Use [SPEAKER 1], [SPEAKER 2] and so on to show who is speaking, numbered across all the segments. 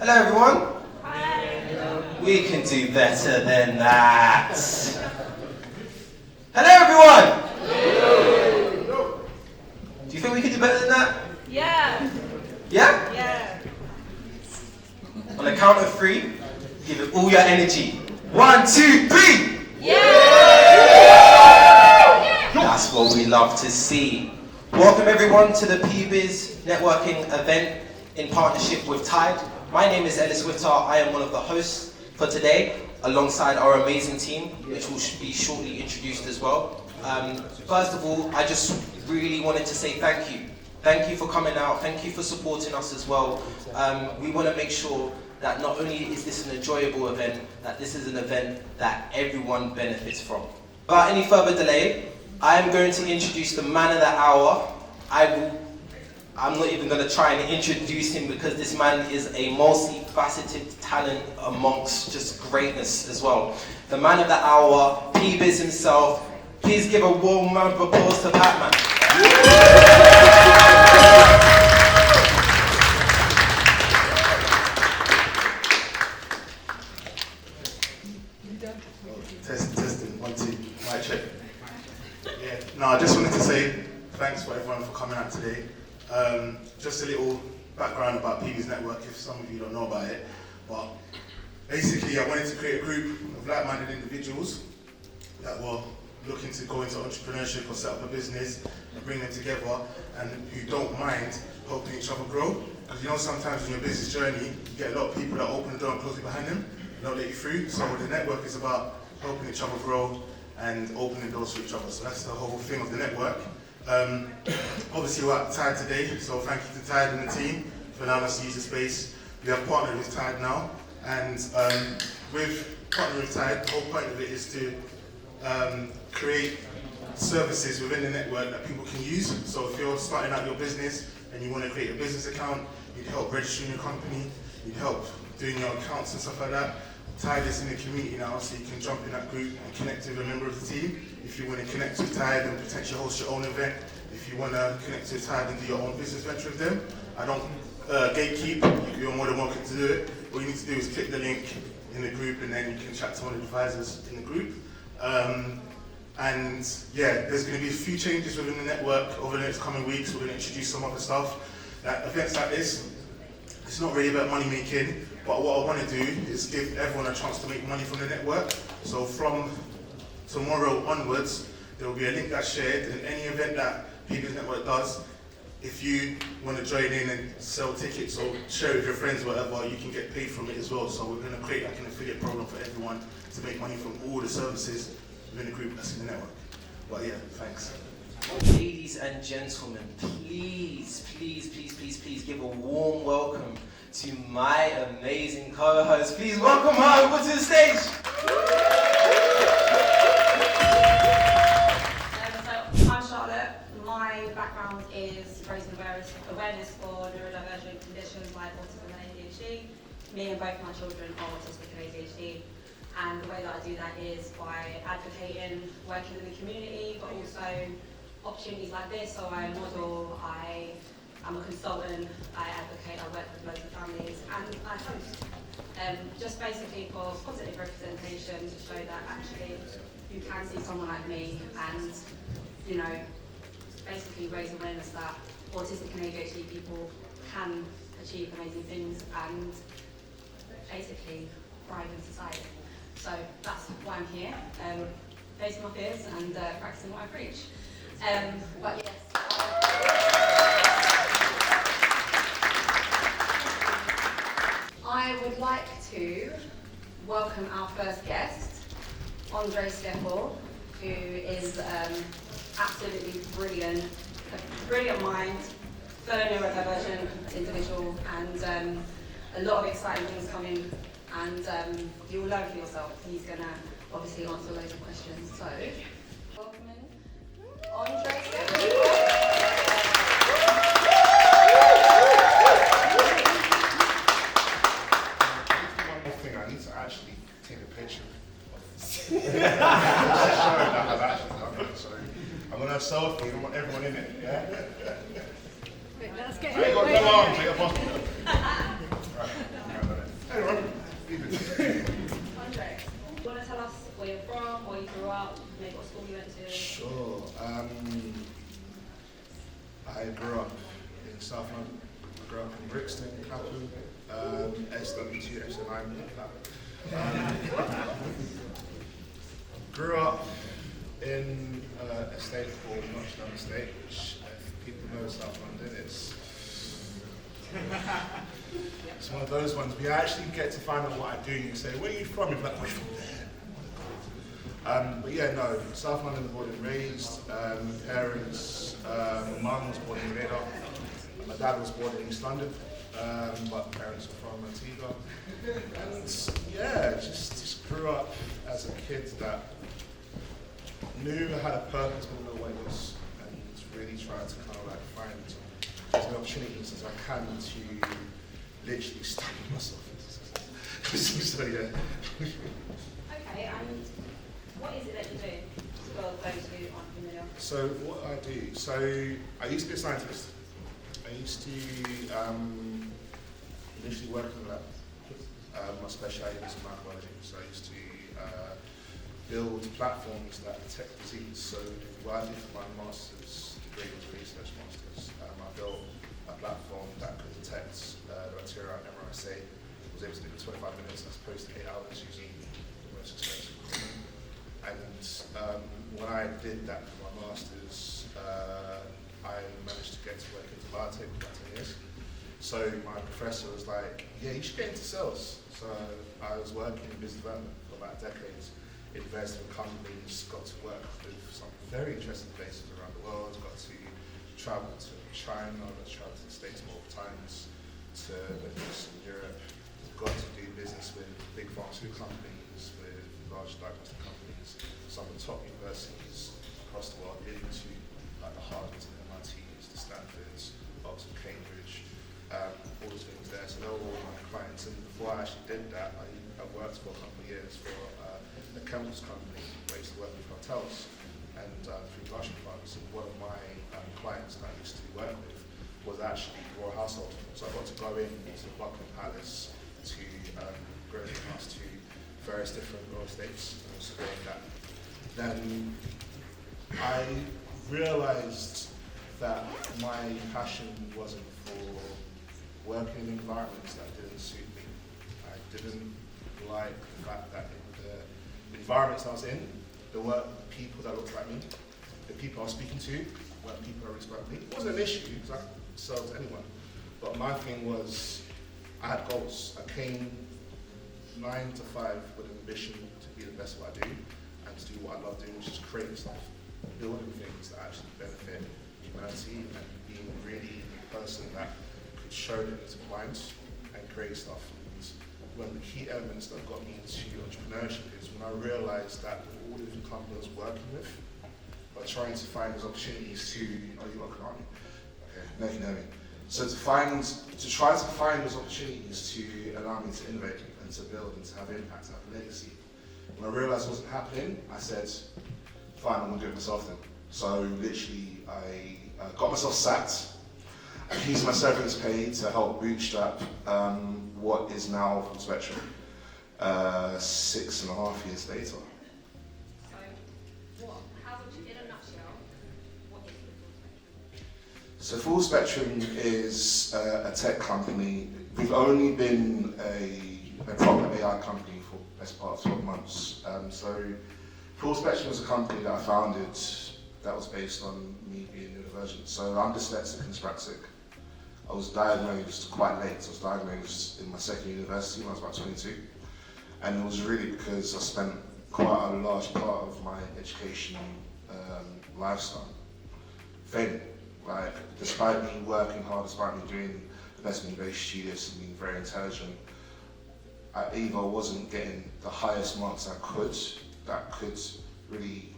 [SPEAKER 1] Hello everyone. Hi. We can do better than that. Hello everyone. Hello. Do you think we can do better than that?
[SPEAKER 2] Yeah.
[SPEAKER 1] Yeah?
[SPEAKER 2] Yeah.
[SPEAKER 1] On the count of 3, give it all your energy. 1, 2, 3.
[SPEAKER 2] Yeah.
[SPEAKER 1] That's what we love to see. Welcome everyone to the Pbiz Networking Event in partnership with Tide. My name is Ellis Whittar. I am one of the hosts for today, alongside our amazing team, which will be shortly introduced as well. First of all, I just really wanted to say thank you. Thank you for coming out. Thank you for supporting us as well. We want to make sure that not only is this an enjoyable event, that this is an event that everyone benefits from. Without any further delay, I am going to introduce the man of the hour. I'm not even going to try and introduce him because this man is a multifaceted talent amongst just greatness as well. The man of the hour, Pbiz himself. Please give a warm round of applause to that man.
[SPEAKER 3] Testing, 1, 2, mic check. Yeah, no, I just wanted to say thanks for everyone for coming out today. Just a little background about Pbiz Network if some of you don't know about it. But basically, I wanted to create a group of like-minded individuals that were looking to go into entrepreneurship or set up a business and bring them together, and who don't mind helping each other grow. Because you know, sometimes in your business journey, you get a lot of people that open the door and close it behind them, and don't let you through. So the network is about helping each other grow and opening doors for each other. So that's the whole thing of the network. Obviously we're at Tide today, so thank you to Tide and the team for allowing us to use the space. We have partnered with Tide now, and with partnering with Tide, the whole point of it is to create services within the network that people can use. So if you're starting out your business and you want to create a business account, you'd help registering your company, you'd help doing your accounts and stuff like that. Tide is in the community now, so you can jump in that group and connect with a member of the team. If you want to connect with Tide and potentially host your own event, if you want to connect with Tide and do your own business venture with them, I don't gatekeep, you're more than welcome to do it. All you need to do is click the link in the group and then you can chat to one of the advisors in the group. And yeah, there's going to be a few changes within the network over the next coming weeks. We're going to introduce some other stuff. Events like this, it's not really about money making, but what I want to do is give everyone a chance to make money from the network. So from tomorrow onwards, there will be a link that's shared, and any event that Pbiz Network does, if you want to join in and sell tickets or share it with your friends or whatever, you can get paid from it as well. So we're going to create like an affiliate program for everyone to make money from all the services within the group that's in the network. But yeah, thanks.
[SPEAKER 1] Ladies and gentlemen, please give a warm welcome to my amazing co-host. Please welcome her over to the stage.
[SPEAKER 2] So I'm Charlotte. My background is raising awareness for neurodivergent conditions like autism and ADHD. Me and both my children are autistic and ADHD. And the way that I do that is by advocating, working in the community, but also opportunities like this. So I model, I'm a consultant, I advocate, I work with loads of families, and I host. Just basically for positive representation to show that actually you can see someone like me and, you know, basically raise awareness that autistic and ADHD people can achieve amazing things and basically thrive in society. So that's why I'm here, facing my fears and practicing what I preach. But yes. I would like to welcome our first guest, Skepple, who is absolutely brilliant, a brilliant mind, fellow neurodivergent individual, and a lot of exciting things coming. And you'll learn for yourself. He's going to obviously answer loads of questions. So, welcome in, Skepple.
[SPEAKER 4] One thing, I need to actually take a picture of this. I've actually done it, so I'm going to selfie. I want everyone in it, yeah?
[SPEAKER 2] Let's get
[SPEAKER 4] I ain't got no arms, like a bottle. Right.
[SPEAKER 2] maybe what school you went to?
[SPEAKER 4] Sure. I grew up in South London. I grew up in Brixton, Clapham, SW2, SW9. Grew up in a state called Nottingham Estate, which if people know South London, it's one of those ones where you actually get to find out what I do and you say, where are you from? You're like, we're from there. But yeah, no, South London was born and raised. My parents, my mum was born in Radar. My dad was born in East London, but my parents were from Antigua. And yeah, just grew up as a kid that knew I had a purpose but didn't know what it was, and really tried to kind of like find as many opportunities as I can to literally study myself. So yeah.
[SPEAKER 2] Okay, and what is it that you do for those who aren't familiar?
[SPEAKER 4] So what I do, so I used to be a scientist. I used to initially work in the lab. My speciality was in microbiology, so I used to build platforms that detect disease. So what I did for my master's degree was research masters. I built a platform that could detect the bacteria and MRSA. I was able to do it in 25 minutes as opposed to 8 hours using the most expensive equipment. And when I did that for my master's, I managed to get to work into biotech for about 10 years. So my professor was like, yeah, you should get into sales. So I was working in business development for about decades, invested in companies, got to work with some very interesting places around the world, got to travel to China, got to travel to the States multiple times, to Middle East and Europe, got to do business with big pharmaceutical companies, with large diagnostic companies, some of the top universities across the world, into like the Harvards and MITs, the Stanfords, Oxford, Cambridge, all those things there. So they were all my clients. And before I actually did that, I worked for a couple of years for a chemicals company where I used to work with hotels and through production plants. And one of my clients that I used to work with was actually Royal Household. So I got to go into Buckingham Palace to Grosvenor House to various different royal estates and also doing that. Then I realized that my passion wasn't for working in environments that didn't suit me. I didn't like the fact that in the environments I was in, there weren't people that looked like me. The people I was speaking to weren't people that respected me. It wasn't an issue because I could sell to anyone. But my thing was, I had goals. I came 9 to 5 with an ambition to be the best at what I do and to do what I love doing, which is creating stuff, building things that actually benefit humanity and being really the person that could show them to clients and create stuff. And one of the key elements that got me into entrepreneurship is when I realized that all the different companies I was working with were trying to find those opportunities to, oh, you work on it? Okay, now you know me. So to try to find those opportunities to allow me to innovate and to build and to have impact and have a legacy. When I realized it wasn't happening, I said, fine, I'm gonna do it myself then. So literally, I got myself sacked. I used my severance pay to help bootstrap what is now Full Spectrum 6.5 years later.
[SPEAKER 2] So, how would you, in a nutshell, what is Full Spectrum?
[SPEAKER 4] So Full Spectrum is a tech company. We've only been a proper AI company for the best part of 12 months. So Full Spectrum was a company that I founded that was based on me being neurodivergent. So I'm dyslexic and dyspraxic. I was diagnosed quite late. I was diagnosed in my second year university when I was about 22. And it was really because I spent quite a large part of my education lifestyle failing. Like, despite me working hard, despite me doing the best, being very studious and being very intelligent, I either wasn't getting the highest marks I could, that could really,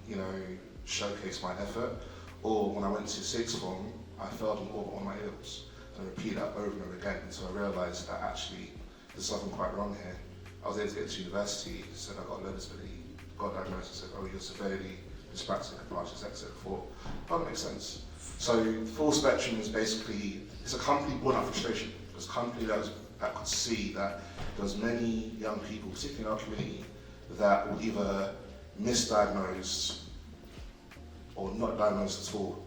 [SPEAKER 4] showcase my effort, or when I went to sixth form, I failed on all my ills. And I repeat that over and over again until I realised that actually there's something quite wrong here. I was able to get to university, said I got learning disability, got diagnosed and said, oh, you're severely dyspraxic and partially dyslexic. I thought, oh, that makes sense. So Full Spectrum is basically, it's a company born out of frustration. It's a company that could see that there was many young people, particularly in our community, that were either misdiagnosed or not diagnosed at all.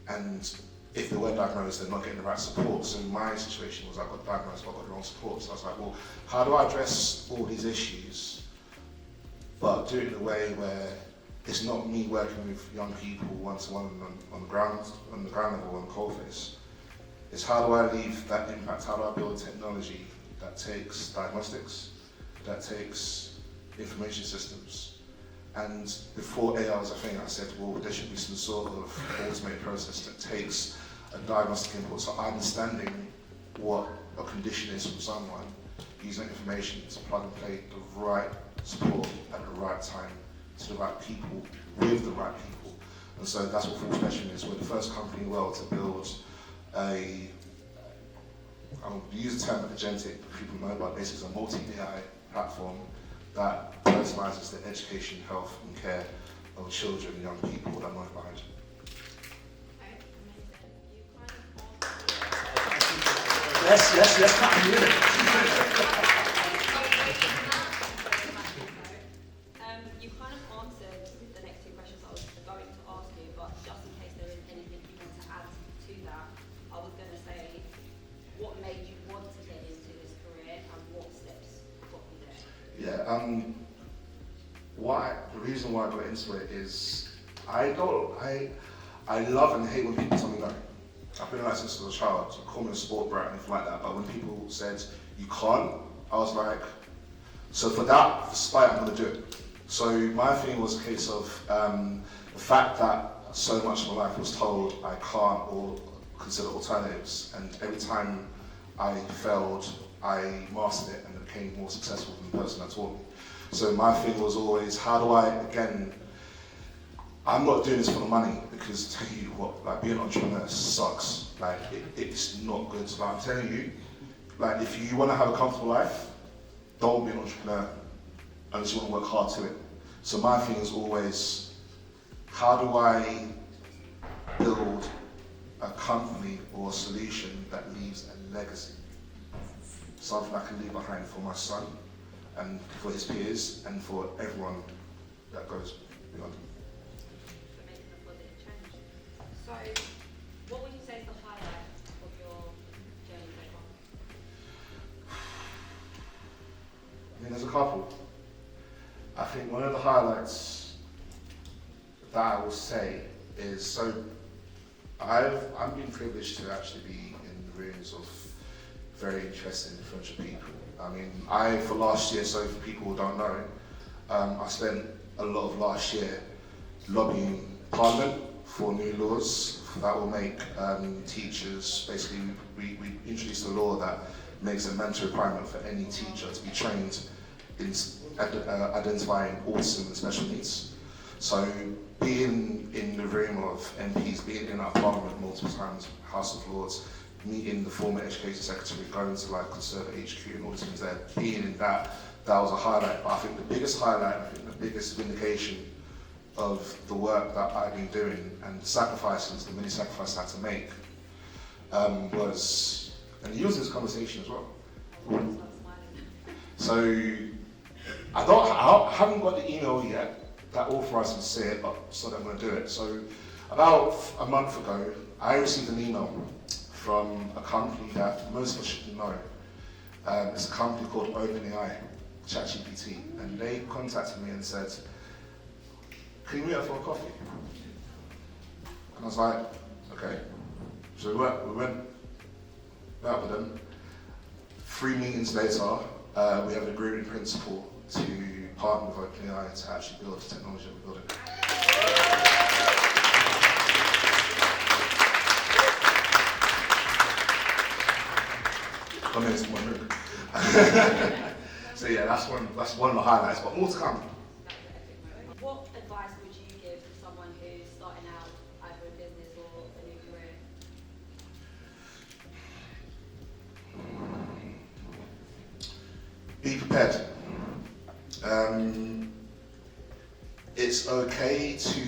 [SPEAKER 4] And if they were diagnosed, they're not getting the right support. So my situation was I got diagnosed, but I got the wrong support. So I was like, well, how do I address all these issues, but do it in a way where it's not me working with young people one-to-one on the ground level, on the coalface. It's how do I leave that impact? How do I build technology that takes diagnostics, that takes information systems? And before AI was a thing, I said, well, there should be some sort of automated process that takes a diagnostic input, so understanding what a condition is from someone, using information to plug and play the right support at the right time to the right people with the right people. And so that's what Full Spectrum is. We're the first company in the world to build I'll use the term agentic, people know, but basically it's a multi-AI platform that personalizes the education, health and care of children and young people that I'm not behind.
[SPEAKER 5] Let's clap for you.
[SPEAKER 2] You kind of answered the next two questions I was going to ask you, but just in case there is anything you want to add to that, I was going to say, what made you want to get into this career and what steps got you there?
[SPEAKER 4] Yeah, the reason why I got into it is I love and hate when people tell me no. I've been like since I was a child, so call me a sport brat and anything like that, but when people said, you can't, I was like, so for that, despite I'm gonna do it. So my thing was a case of the fact that so much of my life was told I can't or consider alternatives, and every time I failed, I mastered it and became more successful than the person that taught me. So my thing was always, how do I, again, I'm not doing this for the money, because tell you what, like being an entrepreneur sucks. Like it's not good. So I'm telling you, like if you want to have a comfortable life, don't be an entrepreneur unless you want to work hard to it. So my thing is always, how do I build a company or a solution that leaves a legacy? Something I can leave behind for my son and for his peers and for everyone that goes beyond.
[SPEAKER 2] So, what would you say is the highlight of your journey so far?
[SPEAKER 4] I mean, there's a couple. I think one of the highlights that I will say is, so I'm being privileged to actually be in the rooms of very interesting, influential people. I mean, for last year, so for people who don't know, I spent a lot of last year lobbying Parliament for new laws that will make teachers, basically we introduced a law that makes a mandatory requirement for any teacher to be trained in identifying autism and special needs. So being in the room of MPs, being in our Parliament multiple times, House of Lords, meeting the former Education Secretary, going to like Conservative HQ and all these things there, being in that was a highlight. But I think the biggest highlight, I think the biggest vindication of the work that I've been doing and the sacrifices, the many sacrifices I had to make, was, and you use this conversation as well. So I haven't got the email yet that authorized me to say it, but so that I'm going to do it. So about a month ago, I received an email from a company that most of us should know. It's a company called OpenAI, ChatGPT, and they contacted me and said, can you meet up for a coffee? And I was like, okay. So we went out with them. 3 meetings later, we have an agreement in principle to partner with OpenAI to actually build the technology that we're building. One minute, 1 minute. So yeah, that's one of the highlights, but more to come.
[SPEAKER 2] What advice would you give to someone who's starting out either in business or a new career?
[SPEAKER 4] Be prepared. It's okay to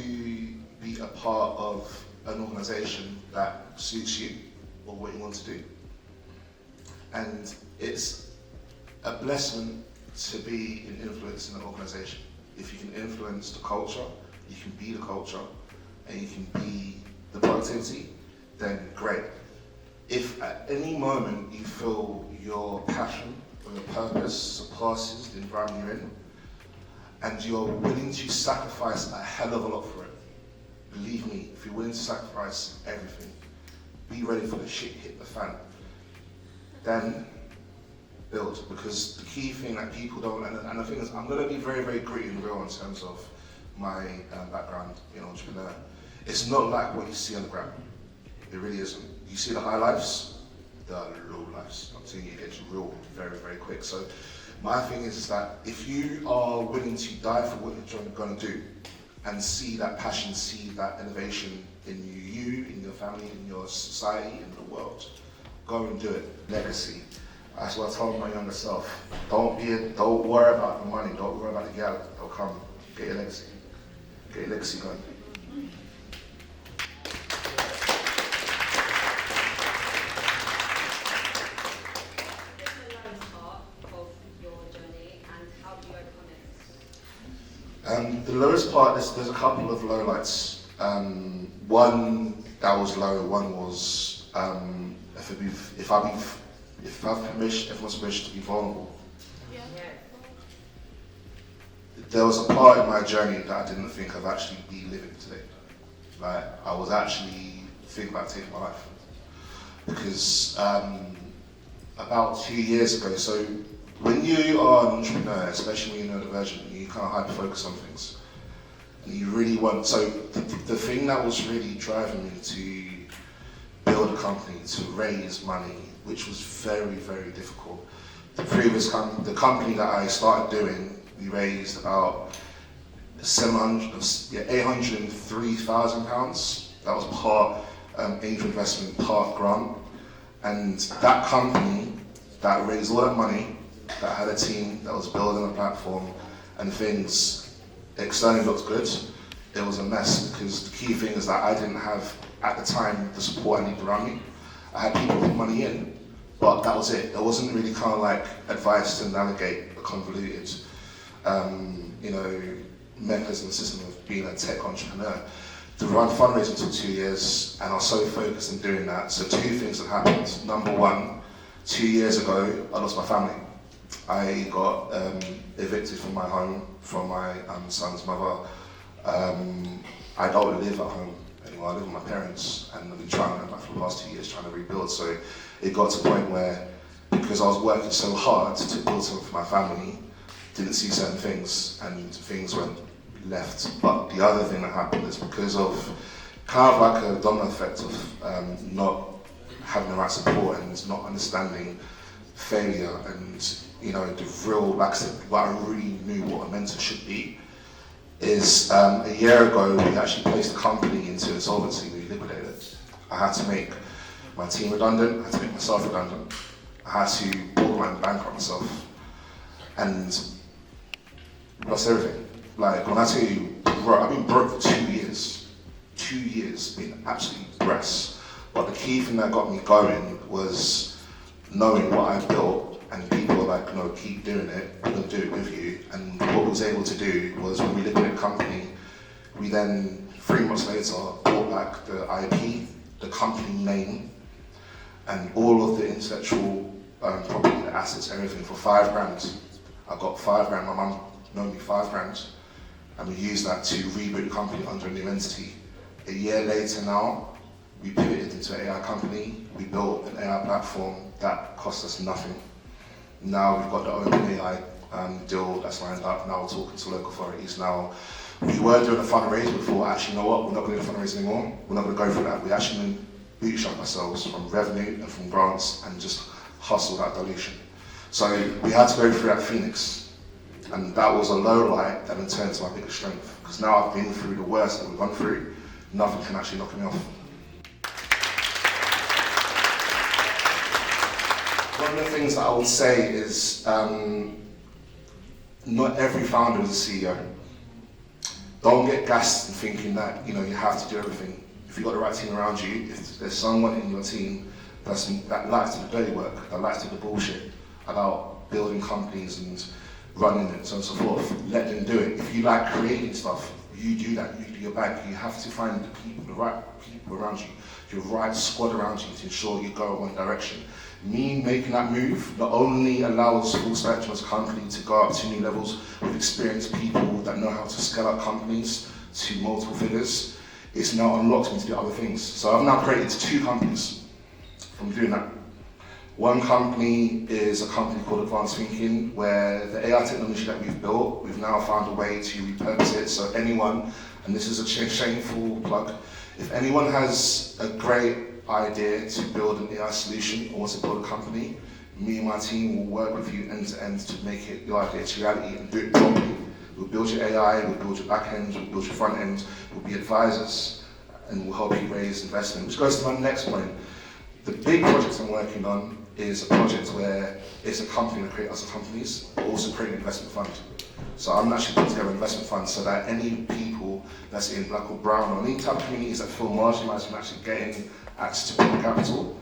[SPEAKER 4] be a part of an organisation that suits you or what you want to do. And it's a blessing to be an influence in an organisation. If you can influence the culture, you can be the culture, and you can be the productivity, then great. If at any moment you feel your passion or your purpose surpasses the environment you're in, and you're willing to sacrifice a hell of a lot for it, believe me, if you're willing to sacrifice everything, be ready for the shit to hit the fan, then build. Because the key thing that people don't, and the thing is, I'm going to be very, very gritty and real in terms of my background being an entrepreneur. It's not like what you see on the ground. It really isn't. You see the high lives, the low lives. I'm telling you, it gets real very, very quick. So my thing is that if you are willing to die for what you're going to do, and see that passion, see that innovation in you, in your family, in your society, in the world, go and do it. Legacy. That's what I told my younger self. Don't worry about the money, don't worry about the gal. They'll come. Get your legacy. Get your legacy going. The lowest part, there's a couple of lowlights. One that was low, one was if I've permission, everyone's permission to be vulnerable. Yeah. There was a part in my journey that I didn't think I'd actually be living today. Like, I was actually thinking about taking my life. Because about 2 years ago, so when you are an entrepreneur, especially when you're neurodivergent, you kind of hyper-focus on things. And you really want, so the thing that was really driving me to build a company, to raise money, which was very, very difficult. The company that I started doing, we raised about £803,000. That was part angel investment, part grant. And that company that raised all that money, that had a team that was building a platform and things externally looked good, it was a mess because the key thing is that I didn't have, at the time, the support I needed around me. I had people put money in, but that was it. There wasn't really kind of like advice to navigate the convoluted, mechanism system of being a tech entrepreneur. The run fundraising took 2 years, and I was so focused on doing that. So 2 things that happened. Number one, 2 years ago, I lost my family. I got evicted from my home, from my son's mother. I don't live at home anymore. I live with my parents, and I've been trying for the past 2 years trying to rebuild. So it got to a point where, because I was working so hard to build something for my family, didn't see certain things, and things went left. But the other thing that happened is because of kind of like a domino effect of not having the right support and not understanding failure and the real, like I said, what I really knew what a mentor should be, is a year ago we actually placed the company into insolvency. We liquidated it. I had to make my team redundant, I had to make myself redundant, I had to borderline bankrupt myself, and lost everything. Like, when I tell you, I've been broke for 2 years. 2 years, been absolutely breast. But the key thing that got me going was knowing what I built, and people were like, no, keep doing it, we're gonna do it with you. And what we was able to do was, when we liquidated the company, we then, 3 months later, bought back the IP, the company name, and all of the intellectual property, the assets, everything for £5,000. I got £5,000, my mum loaned me £5,000, and we used that to reboot the company under a new entity. A year later now, we pivoted into an AI company. We built an AI platform that cost us nothing. Now we've got the OpenAI deal that's lined up. Now we're talking to local authorities. Now, we were doing a fundraiser before. Actually, you know what? We're not going to do a fundraiser anymore. We're not going to go for that. We actually bootstrap ourselves from revenue and from grants and just hustle that dilution. So we had to go through that Phoenix. And that was a low light that then turned to my biggest strength. Because now I've been through the worst that we've gone through, nothing can actually knock me off. One of the things that I would say is, not every founder is a CEO. Don't get gassed in thinking that you have to do everything. If you've got the right team around you, if there's someone in your team that likes to do the dirty work, that likes to do the bullshit about building companies and running it, so on and so forth, let them do it. If you like creating stuff, You do that, you do your bag. You have to find the people, the right people around you, your right squad around you to ensure you go in one direction. Me making that move not only allows Full Spectrum as a company to go up to new levels with experienced people that know how to scale up companies to multiple figures, it's now unlocked me to do other things. So I've now created 2 companies from doing that. One company is a company called Advanced Thinking, where the AI technology that we've built, we've now found a way to repurpose it. So anyone, and this is a shameful plug, if anyone has a great idea to build an AI solution or wants to build a company, me and my team will work with you end to end to make it your idea to reality and do it properly. We'll build your AI, we'll build your back end, we'll build your front end, we'll be advisors, and we'll help you raise investment. Which goes to my next point. The big project I'm working on is a project where it's a company that creates other companies, but also create an investment fund. So I'm actually putting together an investment fund so that any people that's in black or brown or any type of communities that feel marginalised from actually getting access to public capital,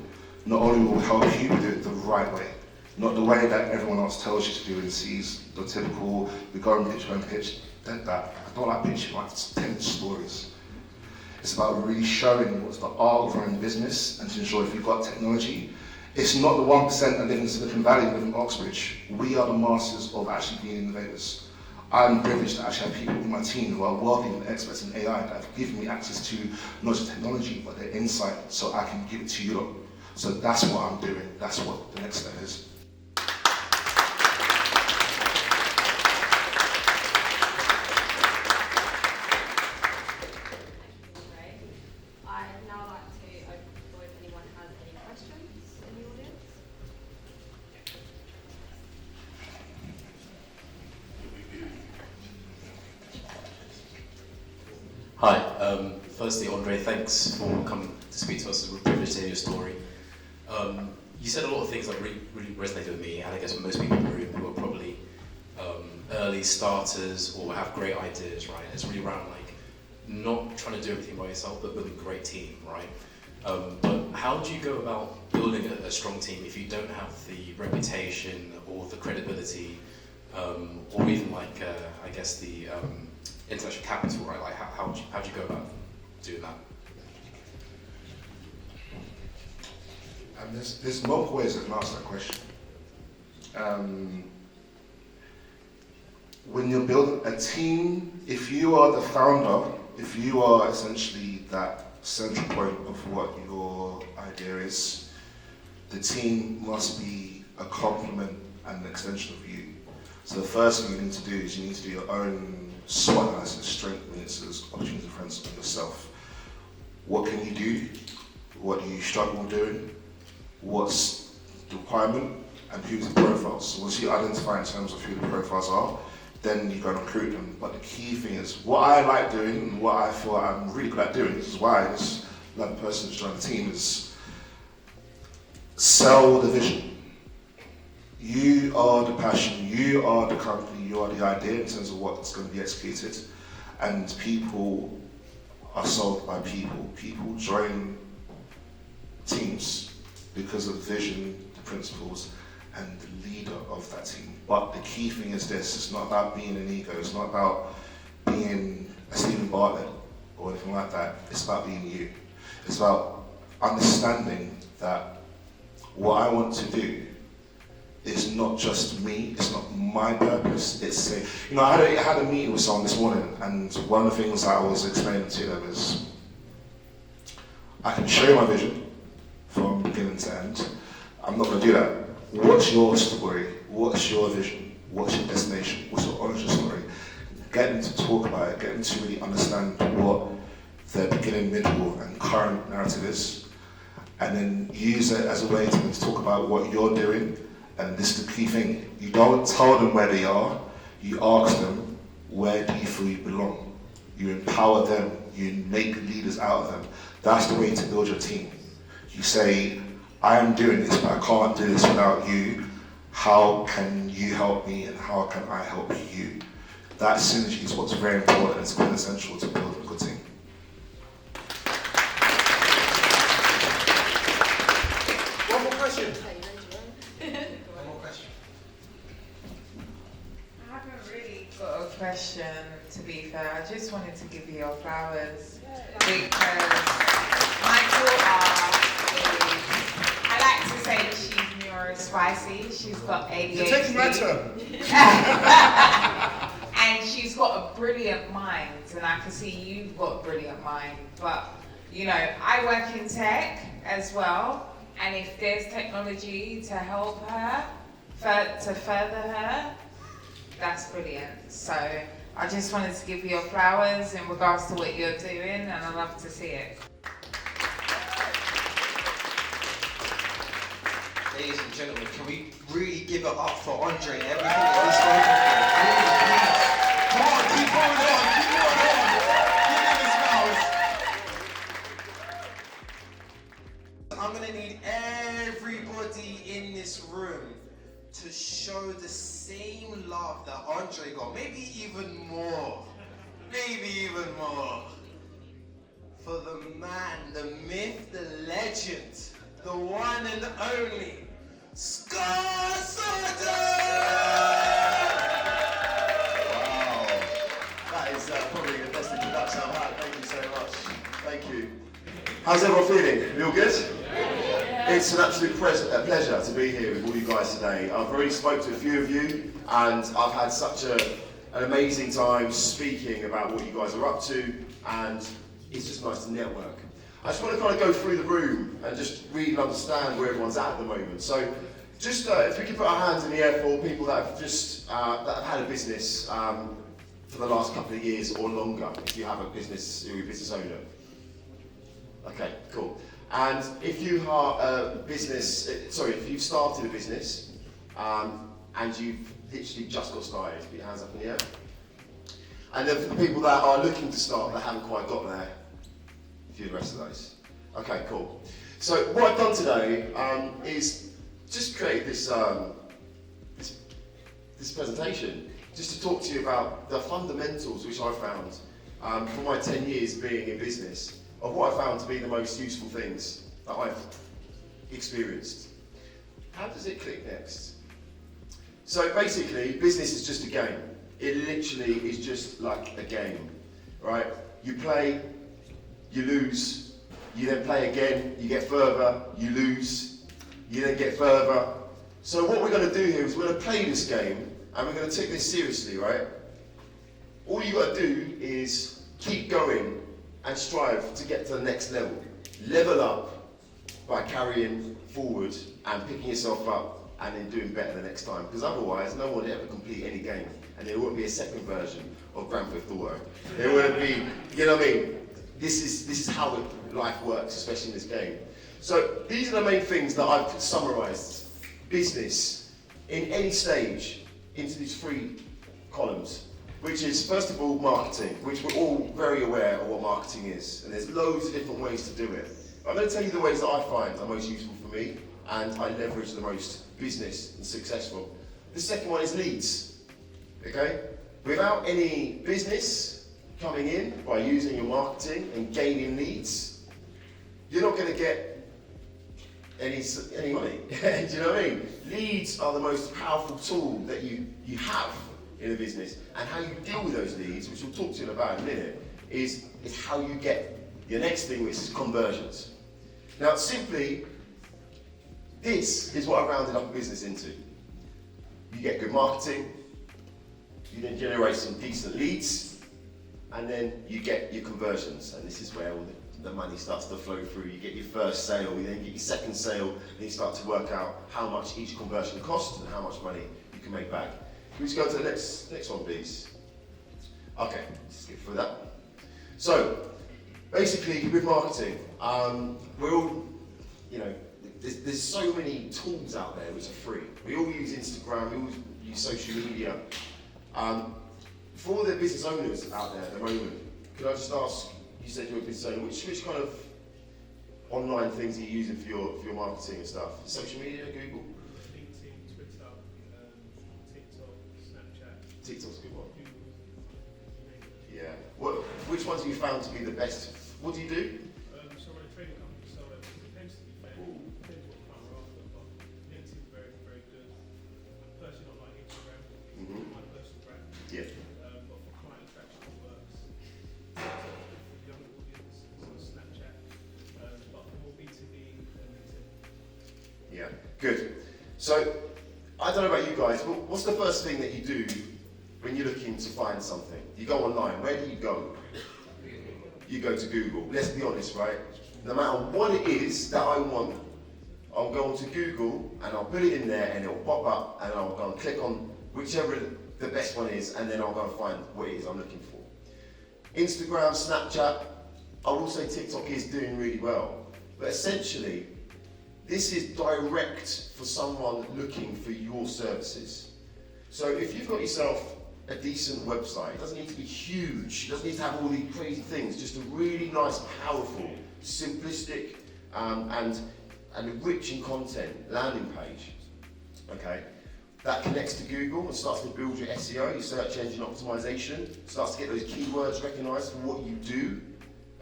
[SPEAKER 4] not only will help you do it the right way, not the way that everyone else tells you to do and sees the typical, we go and pitch, that. I don't like pitching, like 10 stories. It's about really showing what's the art of running business and to ensure if you've got technology, it's not the 1% that live in Silicon Valley, live in Oxbridge. We are the masters of actually being innovators. I'm privileged to actually have people in my team who are wealthy and experts in AI that have given me access to not just technology, but their insight, so I can give it to you lot. So that's what I'm doing. That's what the next step is.
[SPEAKER 2] I'd now like to open the floor if anyone has any questions in the audience.
[SPEAKER 5] Hi, firstly, Andre, thanks for coming to speak to us. It's a privilege to hear your story. You said a lot of things that really resonated with me, and I guess with most people in the room who are probably early starters or have great ideas, right? It's really around like not trying to do everything by yourself, but building a great team, right? But how do you go about building a strong team if you don't have the reputation or the credibility, or even like, I guess the intellectual capital, right? Like how do you go about doing that?
[SPEAKER 4] And there's multiple ways I can answer that question. When you're building a team, if you are the founder, if you are essentially that central point of what your idea is, the team must be a complement and an extension of you. So the first thing you need to do is you need to do your own SWOT analysis, strengths, weaknesses, opportunities, and friends on yourself. What can you do? What do you struggle doing? What's the requirement? And who's the profiles? So once you identify in terms of who the profiles are, then you go and recruit them. But the key thing is, what I like doing and what I feel I'm really good at doing, this is why this another person who's joined the team, is sell the vision. You are the passion, you are the company, you are the idea in terms of what's going to be executed. And people are sold by people. People join teams because of the vision, the principles, and the leader of that team. But the key thing is this, it's not about being an ego, it's not about being a Stephen Bartlett or anything like that, it's about being you. It's about understanding that what I want to do is not just me, it's not my purpose, it's I had a meeting with someone this morning, and one of the things I was explaining to them is, I can show you my vision from beginning to end. I'm not going to do that. What's your story? What's your vision? What's your destination? What's your origin story? Get them to talk about it, get them to really understand what their beginning, middle, and current narrative is, and then use it as a way to talk about what you're doing. And this is the key thing. You don't tell them where they are, you ask them, where do you feel you belong? You empower them, you make leaders out of them. That's the way to build your team. You say, I am doing this, but I can't do this without you. How can you help me and how can I help you? That synergy is what's very important. It's been essential to build a good team.
[SPEAKER 1] One more question. One more question.
[SPEAKER 2] I haven't really.
[SPEAKER 1] Okay.
[SPEAKER 6] question, to be fair. I just wanted to give you your flowers because my daughter is, I like to say she's neurospicy. She's got ADHD.
[SPEAKER 4] You're taking my turn.
[SPEAKER 6] And she's got a brilliant mind, and I can see you've got a brilliant mind. But, you know, I work in tech as well, and if there's technology to help her, to further her, that's brilliant. So I just wanted to give you your flowers in regards to what you're doing, and I love to see it.
[SPEAKER 1] Ladies and gentlemen, can we really give it up for Andre and everything that he's spoken for? Please. Come on, keep going on, keep going on. Give him his flowers. I'm gonna need everybody in this room to show the same love that Andre got, maybe even more, for the man, the myth, the legend, the one and only Saunders!
[SPEAKER 7] Wow, that is probably the best introduction I've had. Thank you so much. Thank you. How's everyone feeling? You all good? It's an absolute pleasure to be here with all you guys today. I've already spoke to a few of you, and I've had such an amazing time speaking about what you guys are up to, and it's just nice to network. I just want to kind of go through the room and just really understand where everyone's at the moment. So, just if we can put our hands in the air for people that have just that have had a business for the last couple of years or longer. If you have a business, you're a business owner. Okay, cool. And if you are a business, if you've started a business and you've literally just got started, put your hands up in the air. And then for the people that are looking to start that haven't quite got there, a few of the rest of those. Okay, cool. So what I've done today is just create this this presentation, just to talk to you about the fundamentals which I found from my 10 years being in business, of what I found to be the most useful things that I've experienced. How does it click next? So basically, business is just a game. It literally is just like a game, right? You play, you lose, you then play again, you get further, you lose, you then get further. So what we're going to do here is we're going to play this game, and we're going to take this seriously, right? All you got to do is keep going and strive to get to the next level. Level up by carrying forward and picking yourself up and then doing better the next time. Because otherwise, no one will ever complete any game, and there won't be a second version of Grand Theft Auto. There won't be, you know what I mean? This is how life works, especially in this game. So these are the main things that I've summarised business in any stage into these 3 columns, which is, first of all, marketing, which we're all very aware of what marketing is, and there's loads of different ways to do it. I'm going to tell you the ways that I find are most useful for me, and I leverage the most business and successful. The second one is leads, okay? Without any business coming in by using your marketing and gaining leads, you're not going to get any money. Do you know what I mean? Leads are the most powerful tool that you have in a business, and how you deal with those leads, which we'll talk to you about in a minute, is how you get your next thing, which is conversions. Now, simply, this is what I rounded up a business into. You get good marketing, you then generate some decent leads, and then you get your conversions, and this is where all the money starts to flow through. You get your first sale, you then get your second sale, and you start to work out how much each conversion costs and how much money you can make back. Can we just go to the next one, please? Okay, skip through that. So, basically, with marketing, we're all, you know, there's so many tools out there which are free. We all use Instagram, we all use social media. For the business owners out there at the moment, could I just ask, you said you're a business owner, which kind of online things are you using for your marketing and stuff? Social media, Google?
[SPEAKER 8] LinkedIn, Twitter, TikTok, Snapchat.
[SPEAKER 7] TikTok's a good one. Yeah. Which ones have you found to be the best? What do you do?
[SPEAKER 8] So we're a trading company, so it depends to be fair. Depends what kind we're after, but LinkedIn's very, very good. I personally don't like Instagram. My personal brand.
[SPEAKER 7] Yeah.
[SPEAKER 8] But
[SPEAKER 7] So, I don't know about you guys, but what's the first thing that you do when you're looking to find something? You go online, where do you go? You go to Google. Let's be honest, right? No matter what it is that I want, I'll go onto Google and I'll put it in there and it'll pop up and I'll go and click on whichever the best one is, and then I'll go and find what it is I'm looking for. Instagram, Snapchat, I will say TikTok is doing really well. But essentially, this is direct for someone looking for your services. So if you've got yourself a decent website, it doesn't need to be huge, it doesn't need to have all these crazy things, just a really nice, powerful, simplistic, and rich in content landing page, okay? That connects to Google and starts to build your SEO, your search engine optimization, starts to get those keywords recognized for what you do,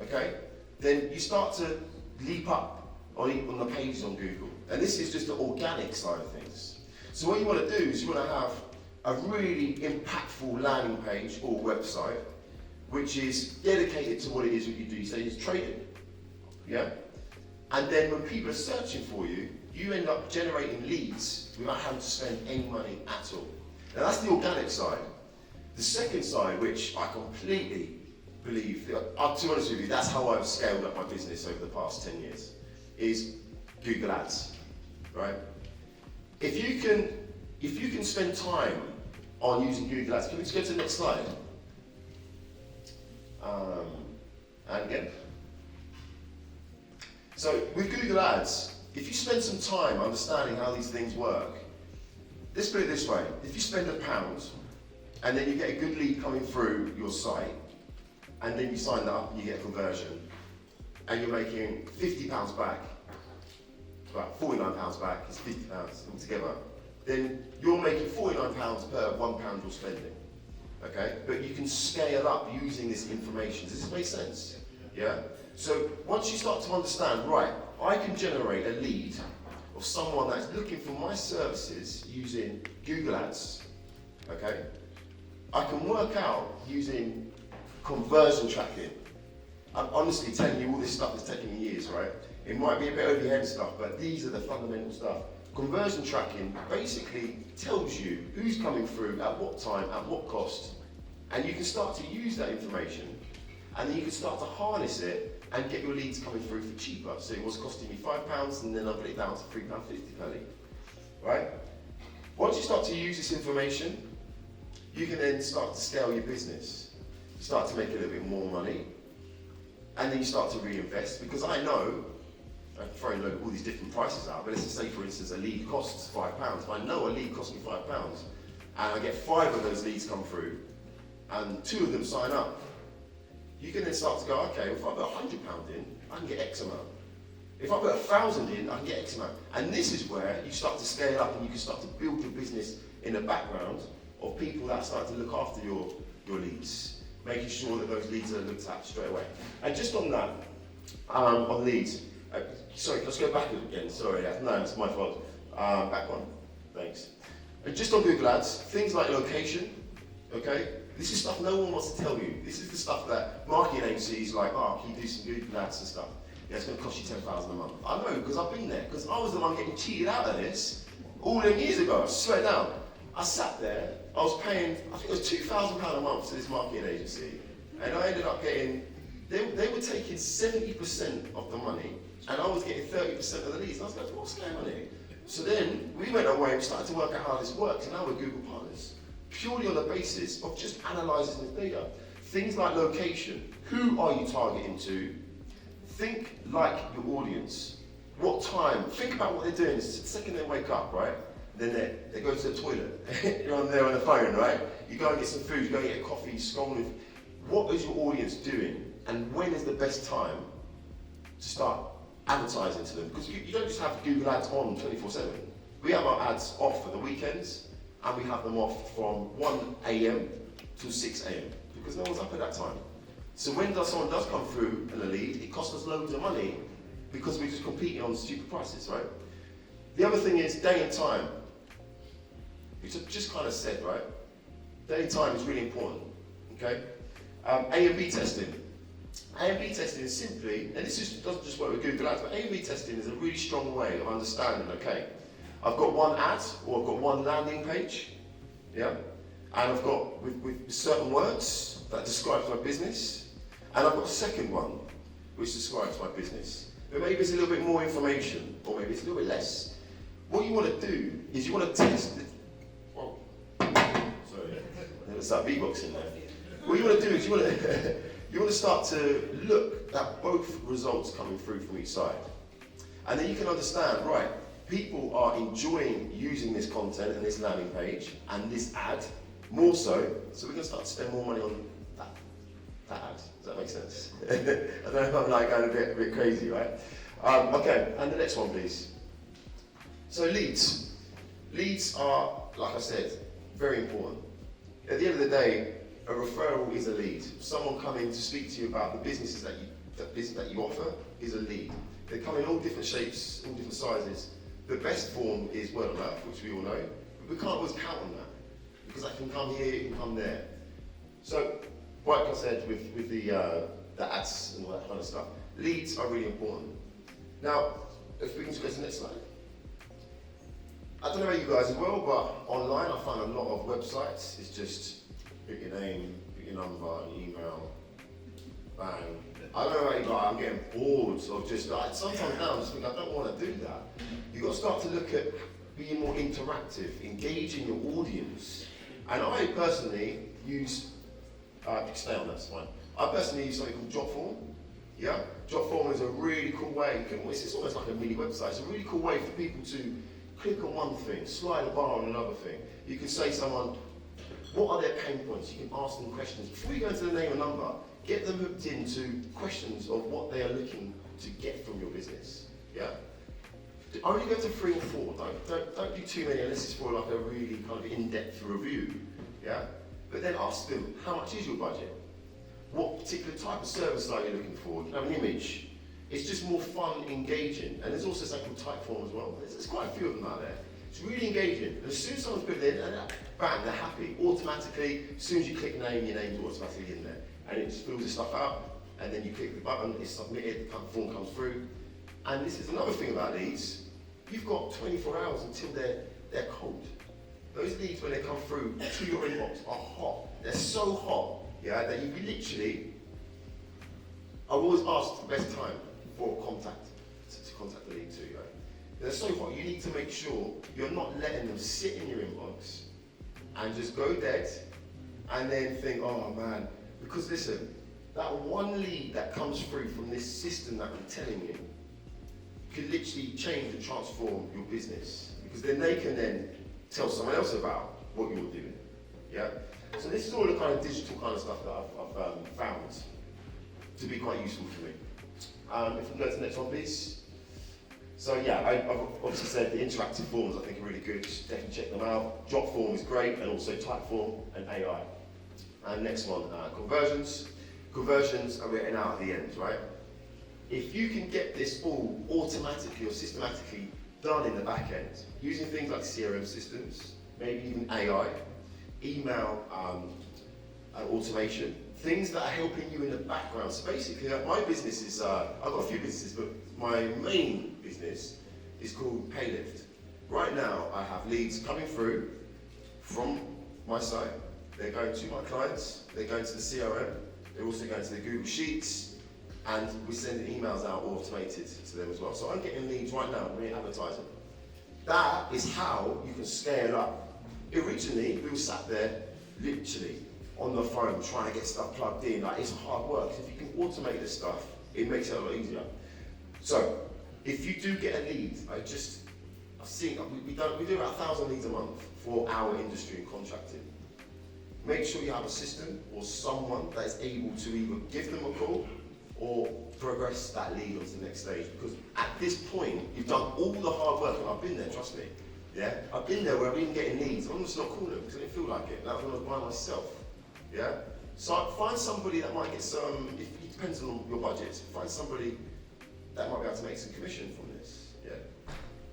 [SPEAKER 7] okay? Then you start to leap up on the pages on Google. And this is just the organic side of things. So what you want to do is you want to have a really impactful landing page or website which is dedicated to what it is that you do. You say it's trading, yeah? And then when people are searching for you, you end up generating leads without having to spend any money at all. Now that's the organic side. The second side, which I completely believe, to be honest with you, that's how I've scaled up my business over the past 10 years, is Google Ads, right? If you can spend time on using Google Ads, can we just go to the next slide? And again. So with Google Ads, if you spend some time understanding how these things work, let's put it this way, if you spend £1 and then you get a good lead coming through your site, and then you sign that up and you get a conversion, and you're making £50 back, about £49 back is £50 altogether, then you're making £49 per £1 you're spending, okay? But you can scale up using this information. Does this make sense? Yeah? So once you start to understand, right, I can generate a lead of someone that's looking for my services using Google Ads, okay? I can work out using conversion tracking. I'm honestly telling you all this stuff is taking me years, right? It might be a bit over the head stuff, but these are the fundamental stuff. Conversion tracking basically tells you who's coming through, at what time, at what cost, and you can start to use that information, and then you can start to harness it and get your leads coming through for cheaper. So it was costing me £5, and then I've got it down to £3.50 per lead, right? Once you start to use this information, you can then start to scale your business. You start to make a little bit more money, and then you start to reinvest, because I know, I'm throwing all these different prices out, but let's just say, for instance, a lead costs £5. If I know a lead costs me £5, and I get 5 of those leads come through, and 2 of them sign up, you can then start to go, okay, if I put £100 in, I can get X amount. If I put 1,000 in, I can get X amount. And this is where you start to scale up and you can start to build your business in the background of people that start to look after your leads, making sure that those leads are looked at straight away. And just on that, on leads, sorry, let's go back again, sorry, no, it's my fault. Back one, thanks. And just on Google Ads, things like location, okay? This is stuff no one wants to tell you. This is the stuff that marketing agencies like, oh, can you do some Google Ads and stuff? Yeah, it's going to cost you £10,000 a month. I know, because I've been there, because I was the one getting cheated out of this all them years ago. I swear down. I sat there, I was paying, I think it was £2,000 a month to this marketing agency, and I ended up getting, they were taking 70% of the money, and I was getting 30% of the leads. I was like, what's going on here? So then we went away and started to work out how this works, and now we're Google partners, purely on the basis of just analysing the data. Things like location, who are you targeting to? Think like your audience. What time? Think about what they're doing. The second they wake up, right? Then they go to the toilet. You're on there on the phone, right? You go and get some food, you go and get a coffee, scroll with. What is your audience doing? And when is the best time to start advertising to them? Because you don't just have Google Ads on 24/7. We have our ads off for the weekends, and we have them off from 1 a.m. to 6 a.m. because no one's up at that time. So when someone does come through in a lead, it costs us loads of money because we're just competing on stupid prices, right? The other thing is day and time, which I've just kind of said, right? Day and time is really important, okay? A and B testing. A and B testing is simply, and this doesn't just work with Google Ads, but A and B testing is a really strong way of understanding, okay, I've got one ad, or I've got one landing page, yeah? And I've got with certain words that describes my business, and I've got a second one which describes my business. But maybe it's a little bit more information, or maybe it's a little bit less. What you want to do is you want to test it. Oh, sorry, there's that beatbox there. What you want to do is you want to start to look at both results coming through from each side. And then you can understand, right, people are enjoying using this content and this landing page and this ad more so we're going to start to spend more money on that ad. Does that make sense? I don't know if I'm like going a bit crazy, right? Okay, and the next one, please. So leads. Leads are, like I said, very important. At the end of the day, a referral is a lead. Someone coming to speak to you about the businesses that you offer is a lead. They come in all different shapes, all different sizes. The best form is word of mouth, which we all know, but we can't always count on that, because I can come here, it can come there. So, like I said, with the ads and all that kind of stuff, leads are really important. Now, if we can just go to the next slide. I don't know about you guys as well, but online I find a lot of websites, it's just pick your name, pick your number, email, bang. I don't know about you guys, I'm getting bored of just like, sometimes now I'm just thinking I don't want to do that. You've got to start to look at being more interactive, engaging your audience. And I personally use, stay on, that's fine. I personally use something called Jotform. Yeah, Jotform is a really cool way, it's almost like a mini website, it's a really cool way for people to click on one thing, slide a bar on another thing. You can say to someone, what are their pain points? You can ask them questions. Before you go into the name and number, get them hooked into questions of what they are looking to get from your business. Yeah? Only go to 3 or 4. Don't do too many unless it's for like a really kind of in-depth review. Yeah? But then ask them, how much is your budget? What particular type of service are you looking for? You can have an image. It's just more fun, engaging. And there's also something called Typeform as well. There's quite a few of them out there. It's really engaging. And as soon as someone's put it in, and bang, they're happy. Automatically, as soon as you click name, your name's automatically in there. And it just fills the stuff out. And then you click the button, it's submitted, the form comes through. And this is another thing about leads. You've got 24 hours until they're cold. Those leads, when they come through to your inbox, are hot. They're so hot, yeah, that you literally, I always ask the best time for contact, to contact the lead too, right? They're so hot, you need to make sure you're not letting them sit in your inbox and just go dead and then think, oh man, because listen, that one lead that comes through from this system that I'm telling you could literally change and transform your business, because then they can then tell someone else about what you're doing, yeah? So this is all the kind of digital kind of stuff that I've found to be quite useful for me. If we can go to the next one, please. So yeah, I've obviously said the interactive forms I think are really good, definitely check them out. Jotform is great, and also Typeform and AI. And next one, conversions. Conversions are written out at the end, right? If you can get this all automatically or systematically done in the back end, using things like CRM systems, maybe even AI, email automation, things that are helping you in the background. So basically, my business is, I've got a few businesses, but my main business is called Paylift. Right now, I have leads coming through from my site. They're going to my clients, they're going to the CRM, they're also going to the Google Sheets, and we're sending emails out automated to them as well. So I'm getting leads right now, we're advertising. That is how you can scale up. Originally, we were sat there, literally, on the phone, trying to get stuff plugged in. Like, it's hard work. If you can automate this stuff, it makes it a lot easier. So, if you do get a lead, I've seen, we do about 1,000 leads a month for our industry in contracting. Make sure you have a system or someone that is able to either give them a call or progress that lead onto the next stage. Because at this point, you've done all the hard work, and I've been there, trust me. Yeah, I've been there where I've been getting leads. I'm just not calling them because I didn't feel like it. That was when I was by myself. Yeah, so find somebody that might get some. It depends on your budget. Find somebody that might be able to make some commission from this. Yeah,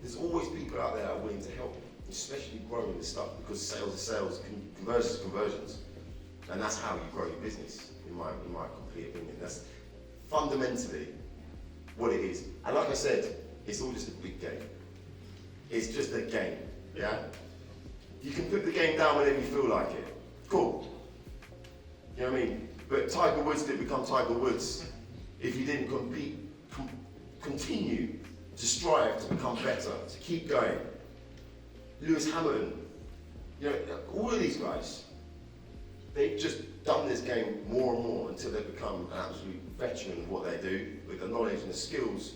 [SPEAKER 7] there's always people out there that are willing to help, especially growing this stuff, because sales is sales, conversions is conversions, and that's how you grow your business. In my complete opinion, that's fundamentally what it is. And like I said, it's all just a big game. It's just a game, yeah? You can put the game down whenever you feel like it. Cool. You know what I mean? But Tiger Woods didn't become Tiger Woods if you didn't continue to strive to become better, to keep going. Lewis Hamilton, you know, all of these guys, they've just done this game more and more until they become an absolute veteran of what they do, with the knowledge and the skills,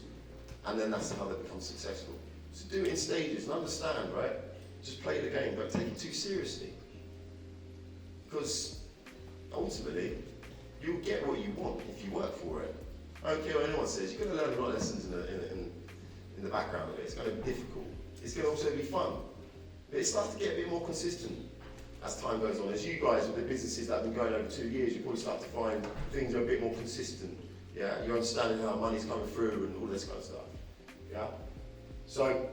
[SPEAKER 7] and then that's how they become successful. So do it in stages and understand, right? Just play the game, don't take it too seriously. Because ultimately, you'll get what you want if you work for it. I don't care what anyone says, you're going to learn a lot of lessons in the background of it. It's going to be difficult. It's going to also be fun. But it starts to get a bit more consistent as time goes on. As you guys with the businesses that have been going over 2 years, you probably start to find things are a bit more consistent. Yeah, you're understanding how money's coming through and all this kind of stuff. Yeah. So,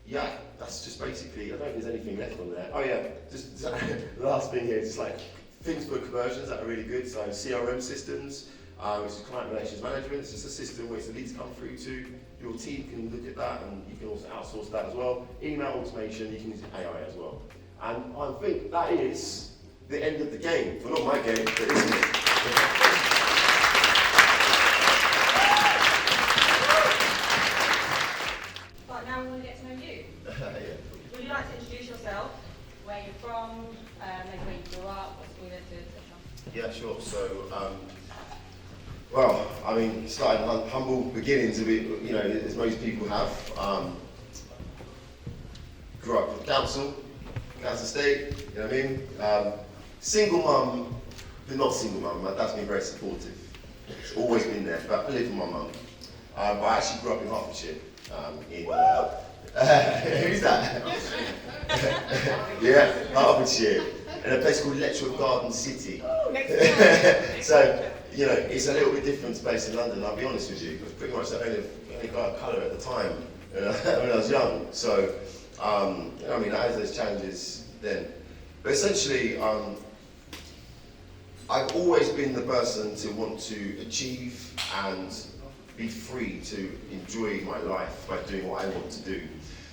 [SPEAKER 7] yeah, that's just basically. I don't think there's anything left on there. Oh yeah, just the last thing here, just like things for conversions that are really good. So CRM systems, which is client relations management. It's just a system where the leads come through to your team. Can look at that, and you can also outsource that as well. Email automation, you can use AI as well. And I think that is the end of the game. Well, not my game, but isn't it?
[SPEAKER 2] But now we want to get to know you. Would you like to introduce yourself, where you're from, maybe where you grew up, what school you went to, etc.?
[SPEAKER 7] Yeah, sure. So, well, I mean, started humble beginnings, a bit, you know, as most people have. Grew up with council estate, you know what I mean? Single mum, but not single mum. My dad's been very supportive. It's always been there, but I live with my mum. But I actually grew up in Hertfordshire. Who's that? Yeah, Hertfordshire, in a place called Letchworth Garden City. So, you know, it's a little bit different to based in London, I'll be honest with you. It was pretty much the only guy of colour at the time when I was young. So, you know, I mean, I had those challenges then. But essentially, I've always been the person to want to achieve and be free to enjoy my life by doing what I want to do.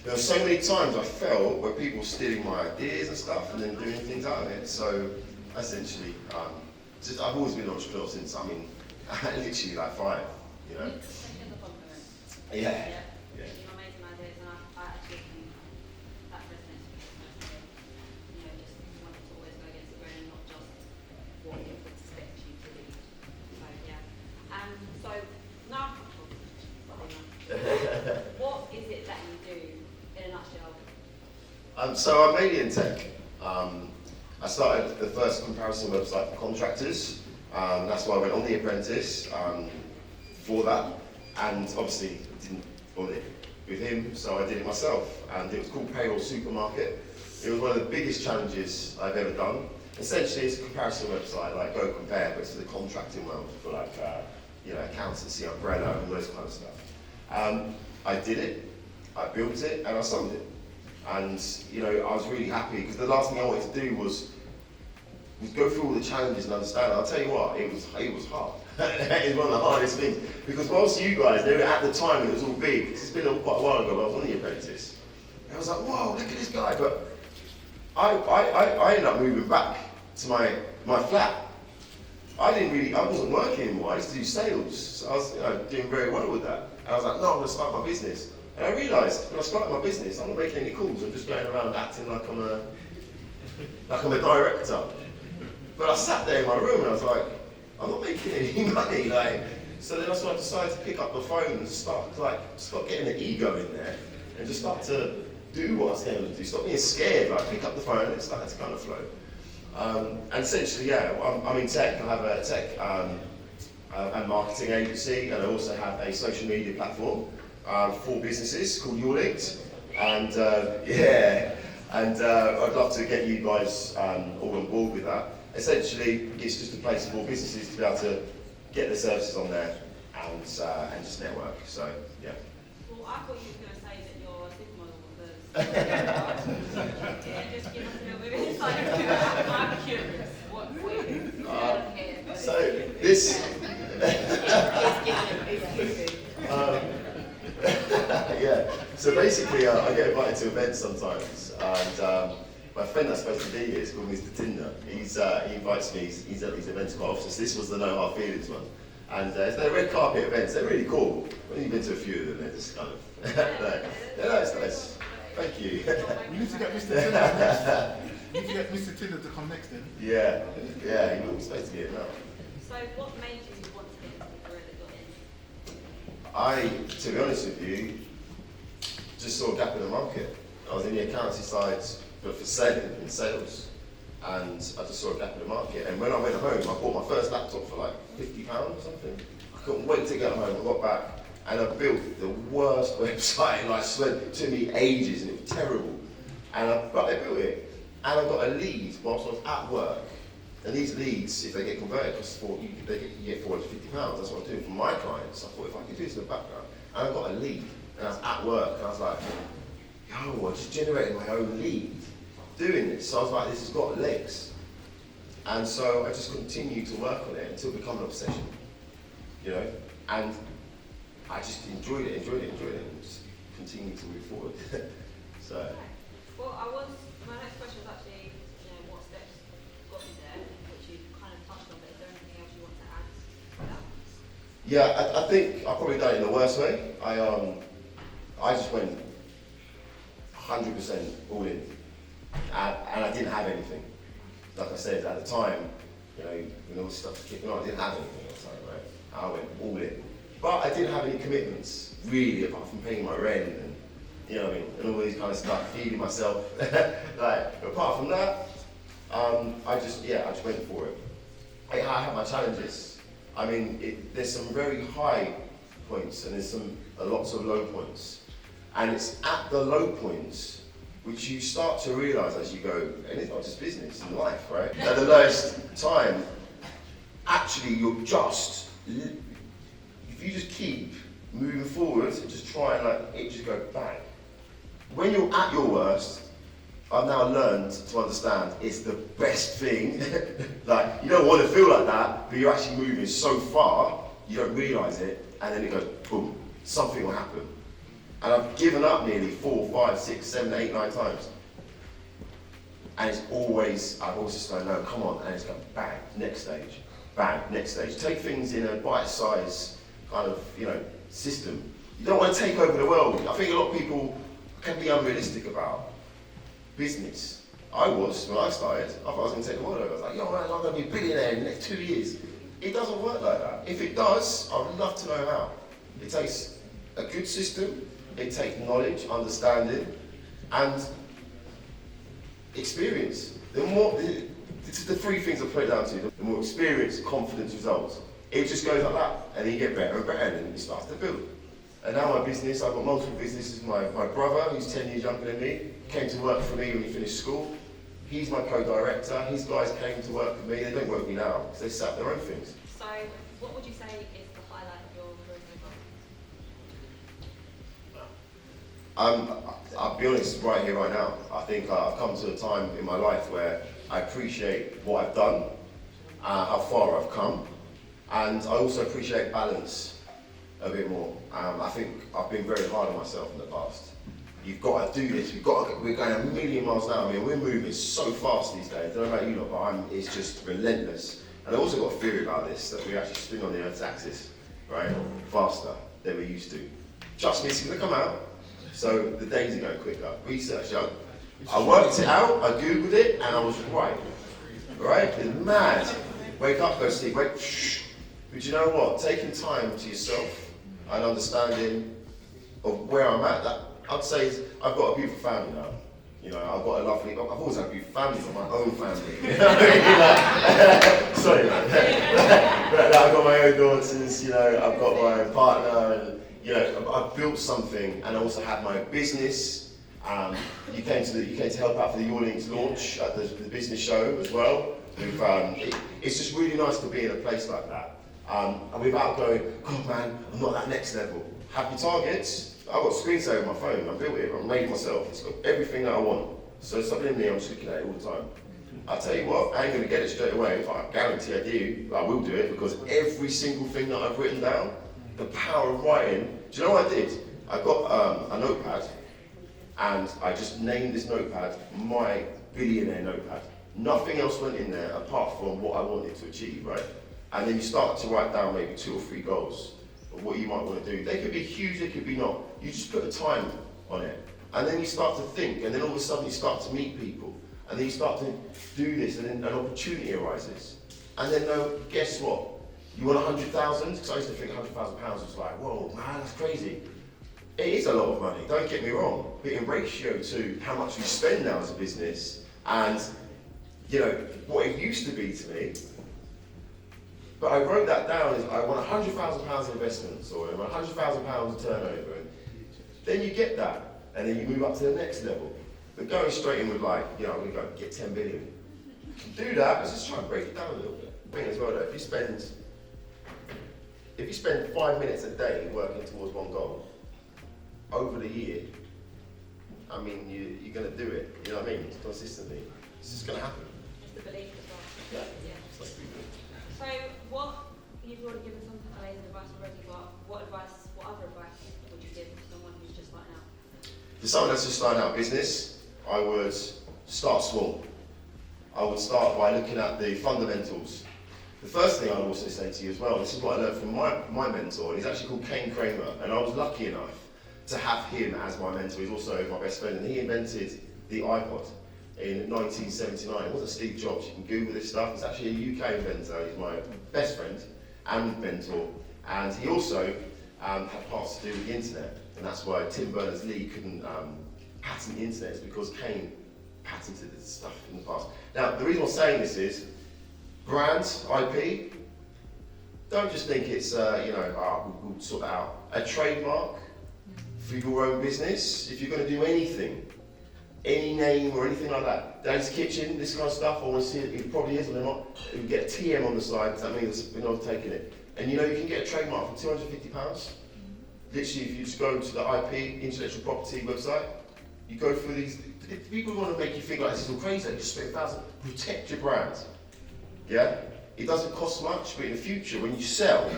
[SPEAKER 7] There were so many times I felt where people were stealing my ideas and stuff and then doing things out of it. So essentially, I've always been an entrepreneur since, I mean, literally like 5, you know? Yeah.
[SPEAKER 2] What is it that you do in a nutshell?
[SPEAKER 7] So I'm mainly in tech. I started the first comparison website for contractors. That's why I went on The Apprentice for that. And obviously didn't want it with him, so I did it myself. And it was called Payroll Supermarket. It was one of the biggest challenges I've ever done. Essentially, it's a comparison website, like Go Compare, but to the contracting world for like, you know, accountancy, umbrella, and all those kind of stuff. I did it, I built it, and I sold it. And, you know, I was really happy, because the last thing I wanted to do was go through all the challenges and understand. I'll tell you what, it was hard. It was one of the hardest things. Because whilst you guys knew it at the time, it was all big, because it's been quite a while ago, but I was on The Apprentice. And I was like, whoa, look at this guy. But I ended up moving back to my flat. I wasn't working anymore, I used to do sales. So I was, you know, doing very well with that. And I was like, no, I'm going to start my business. And I realised when I started my business, I'm not making any calls. I'm just going around acting like I'm a director. But I sat there in my room and I was like, I'm not making any money. Like, so then I decided to pick up the phone and start getting the ego in there and just start to do what I was going to do. Stop being scared. Like, pick up the phone and it started to kind of flow. And essentially, yeah, I'm in tech. I have a tech and marketing agency, and I also have a social media platform for businesses called Your Linked. And yeah, and I'd love to get you guys all on board with that. Essentially, it's just a place for businesses to be able to get their services on there and just network. So yeah.
[SPEAKER 2] Well, I thought you were going to say that you're a supermodel because yeah, just give us a little bit of insight. I'm curious. What we
[SPEAKER 7] So this. Yeah. So basically. basically, I get invited to events sometimes, and my friend that's supposed to be here is called Mr. Tinder. He invites me, he's at these events quite often. So this was the No Hard Feelings one. And they're red carpet events, they're really cool. When you've been to a few of them, they're just kind of, yeah, it's nice. Thank you.
[SPEAKER 4] We need to get Mr. Tinder next. We need to get Mr. Tinder to come next then.
[SPEAKER 7] Yeah, he's supposed to be here now.
[SPEAKER 2] So what made you want to get into the career that you're in?
[SPEAKER 7] To be honest with you, just saw a gap in the market. I was in the accountancy side, but for selling in sales. And I just saw a gap in the market. And when I went home, I bought my first laptop for like £50 or something. I couldn't wait to get home. I got back and I built the worst website. And I swear, it took me ages and it was terrible. But I built it. And I got a lead whilst I was at work. And these leads, if they get converted, you get £450. That's what I'm doing for my clients. I thought if I could do this in the background. And I got a lead. And I was at work and I was like, yo, I just generated my own lead doing this. So I was like, this has got legs. And so I just continued to work on it until it became an obsession, you know? And I just enjoyed it, and just continued to move forward. So.
[SPEAKER 2] Well, my next question was actually, what steps got you there, which you kind of touched on, but is there anything else you want to add to that?
[SPEAKER 7] Yeah, I think I probably done it in the worst way. I just went 100% all in. And I didn't have anything. Like I said, at the time, when all this stuff was kicking on, I didn't have anything at the time, right? I went all in. But I didn't have any commitments, really, apart from paying my rent and, and all these kind of stuff, feeding myself. Apart from that, I just went for it. I had my challenges. I mean, there's some very high points and there's lots of low points. And it's at the low points which you start to realise as you go, and it's not just business, in life, right? At the lowest time, actually if you just keep moving forward and just try and it just go bang. When you're at your worst, I've now learned to understand it's the best thing. You don't want to feel like that, but you're actually moving so far, you don't realise it, and then it goes, boom, something will happen. And I've given up nearly 4, 5, 6, 7, 8, 9 times. And I've always just gone, no, come on, and it's going bang, next stage, bang, next stage. Take things in a bite-sized kind of, system. You don't want to take over the world. I think a lot of people can be unrealistic about business. I was, when I started, I thought I was going to take the world over. I was like, yo, man, I'm going to be a billionaire in the next 2 years. It doesn't work like that. If it does, I would love to know how. It takes a good system. It takes knowledge, understanding, and experience. It's the three things I put it down to. The more experience, confidence, results. It just goes like that, and then you get better and better, and then it starts to build. And now my business, I've got multiple businesses. My brother, who's 10 years younger than me, came to work for me when he finished school. He's my co-director. His guys came to work for me. They don't work with me now, because they set up their own things.
[SPEAKER 2] So, what would you say is the highlight of your career so far?
[SPEAKER 7] I'll be honest, right here, right now. I think I've come to a time in my life where I appreciate what I've done, how far I've come, and I also appreciate balance a bit more. I think I've been very hard on myself in the past. You've got to do this. We're going a million miles an hour. I mean, we're moving so fast these days. I don't know about you lot, but it's just relentless. And I've also got a theory about this, that we actually spin on the Earth's axis, right, faster than we used to. Trust me, it's going to come out. So the days are going quicker. Research, I worked it out, I Googled it, and I was right. Right? It's mad. Wake up, go to sleep, wake, shh. But you know what? Taking time to yourself and understanding of where I'm at, that I'd say is, I've got a beautiful family now. I've got a lovely, I've always had a beautiful family, but my own family. Sorry, man. But I've got my own daughters, I've got my own partner, and I've built something, and I also had my own business. You came to help out for the Your Links launch at the business show as well. It's just really nice to be in a place like that. And without going, God man, I'm not at that next level. Happy targets. I've got a screensaver on my phone. I built it. I made it myself. It's got everything that I want. So something in there, I'm just looking at it all the time. I tell you what, I ain't going to get it straight away. If I guarantee I do, I will do it, because every single thing that I've written down, the power of writing. Do you know what I did? I got a notepad, and I just named this notepad my billionaire notepad. Nothing else went in there apart from what I wanted to achieve, right? And then you start to write down maybe 2 or 3 goals of what you might want to do. They could be huge, they could be not. You just put a time on it. And then you start to think, and then all of a sudden you start to meet people. And then you start to do this, and then an opportunity arises. And then guess what? You want 100,000? Because I used to think £100,000 was like, whoa, man, that's crazy. It is a lot of money, don't get me wrong. But in ratio to how much we spend now as a business, and what it used to be to me, but I wrote that down as I want £100,000 investments, or I want £100,000 turnover. And then you get that, and then you move up to the next level. But going straight in with I'm going to go get 10 billion. Do that, let's just try and break it down a little bit. Thing as well though, if you spend 5 minutes a day working towards one goal, over the year, I mean, you're going to do it, you know what I mean, consistently. It's just going to happen.
[SPEAKER 2] It's the belief as well.
[SPEAKER 7] Yeah.
[SPEAKER 2] So you've already given some amazing advice already, but what other advice would you give to someone who's just starting out?
[SPEAKER 7] For someone that's just starting out business, I would start small. I would start by looking at the fundamentals. The first thing I would also say to you as well, this is what I learned from my mentor, and he's actually called Kane Kramer, and I was lucky enough to have him as my mentor. He's also my best friend, and he invented the iPod in 1979. It wasn't Steve Jobs. You can Google this stuff. It's actually a UK inventor. He's my best friend and mentor, and he also had parts to do with the internet, and that's why Tim Berners-Lee couldn't patent the internet, is because Kane patented this stuff in the past. Now, the reason I'm saying this is, brands, IP, don't just think it's, we'll sort that out. A trademark for your own business, if you're going to do anything, any name or anything like that, Daddy's Kitchen, this kind of stuff, I want to see it, it probably is or not, you get a TM on the side, because that means we're not taking it. And you can get a trademark for £250. Literally, if you just go to the IP, intellectual property website, you go through these, people want to make you think like this is all crazy, you just spend £1,000, protect your brand. Yeah? It doesn't cost much, but in the future, when you sell,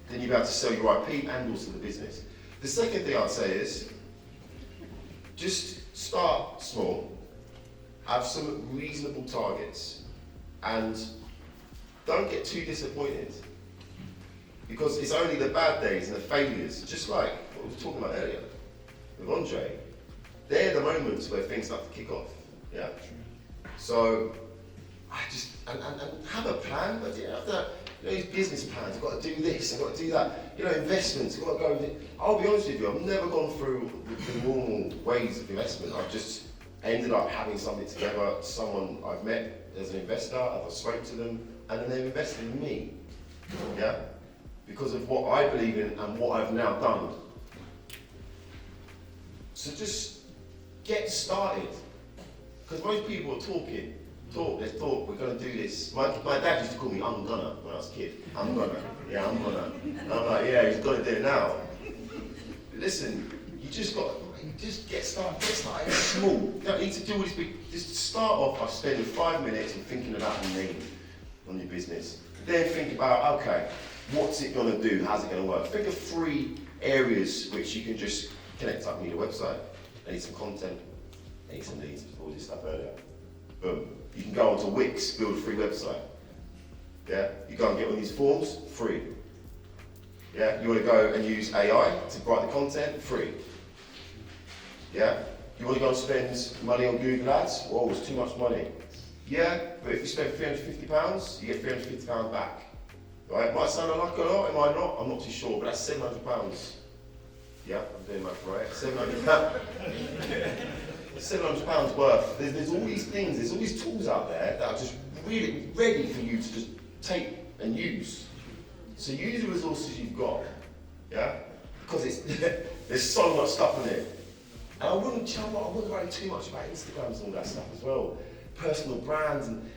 [SPEAKER 7] then you'll be able to sell your IP and also the business. The second thing I'd say is, just start small, have some reasonable targets, and don't get too disappointed. Because it's only the bad days and the failures, just like what we were talking about earlier with Andre, they're the moments where things start to kick off. Yeah? So, I just, and have a plan, but these business plans, I've got to do this, I've got to do that, investments, I've got to go, I'll be honest with you, I've never gone through the normal ways of investment. I've just ended up having something together, someone I've met as an investor, I've spoke to them, and then they've invested in me, yeah? Because of what I believe in and what I've now done. So just get started, because most people are talking, let's talk, we're going to do this. My dad used to call me I'm gonna when I was a kid. I'm gonna. And I'm like, yeah, he's got to do it now. Listen, you just get started small. You don't need to do all this big, just start off by spending 5 minutes and thinking about the name on your business. Then think about, okay, what's it going to do, how's it going to work? Think of 3 areas which you can just connect up. I need a website, I need some content, I need some leads, all this stuff earlier. Boom. You can go onto Wix, build a free website. Yeah? You go and get one of these forms, free. Yeah? You want to go and use AI to write the content, free. Yeah? You want to go and spend money on Google Ads? Whoa, it's too much money. Yeah, but if you spend £350, you get £350 back. Right? Might sound like a lot, it might not, I'm not too sure, but that's £700. Yeah, I'm doing that right. £700. £700 worth. There's all these things, there's all these tools out there that are just really ready for you to just take and use. So use the resources you've got, yeah? Because there's so much stuff in it. And I wouldn't worry too much about Instagrams and all that stuff as well. Personal brands, and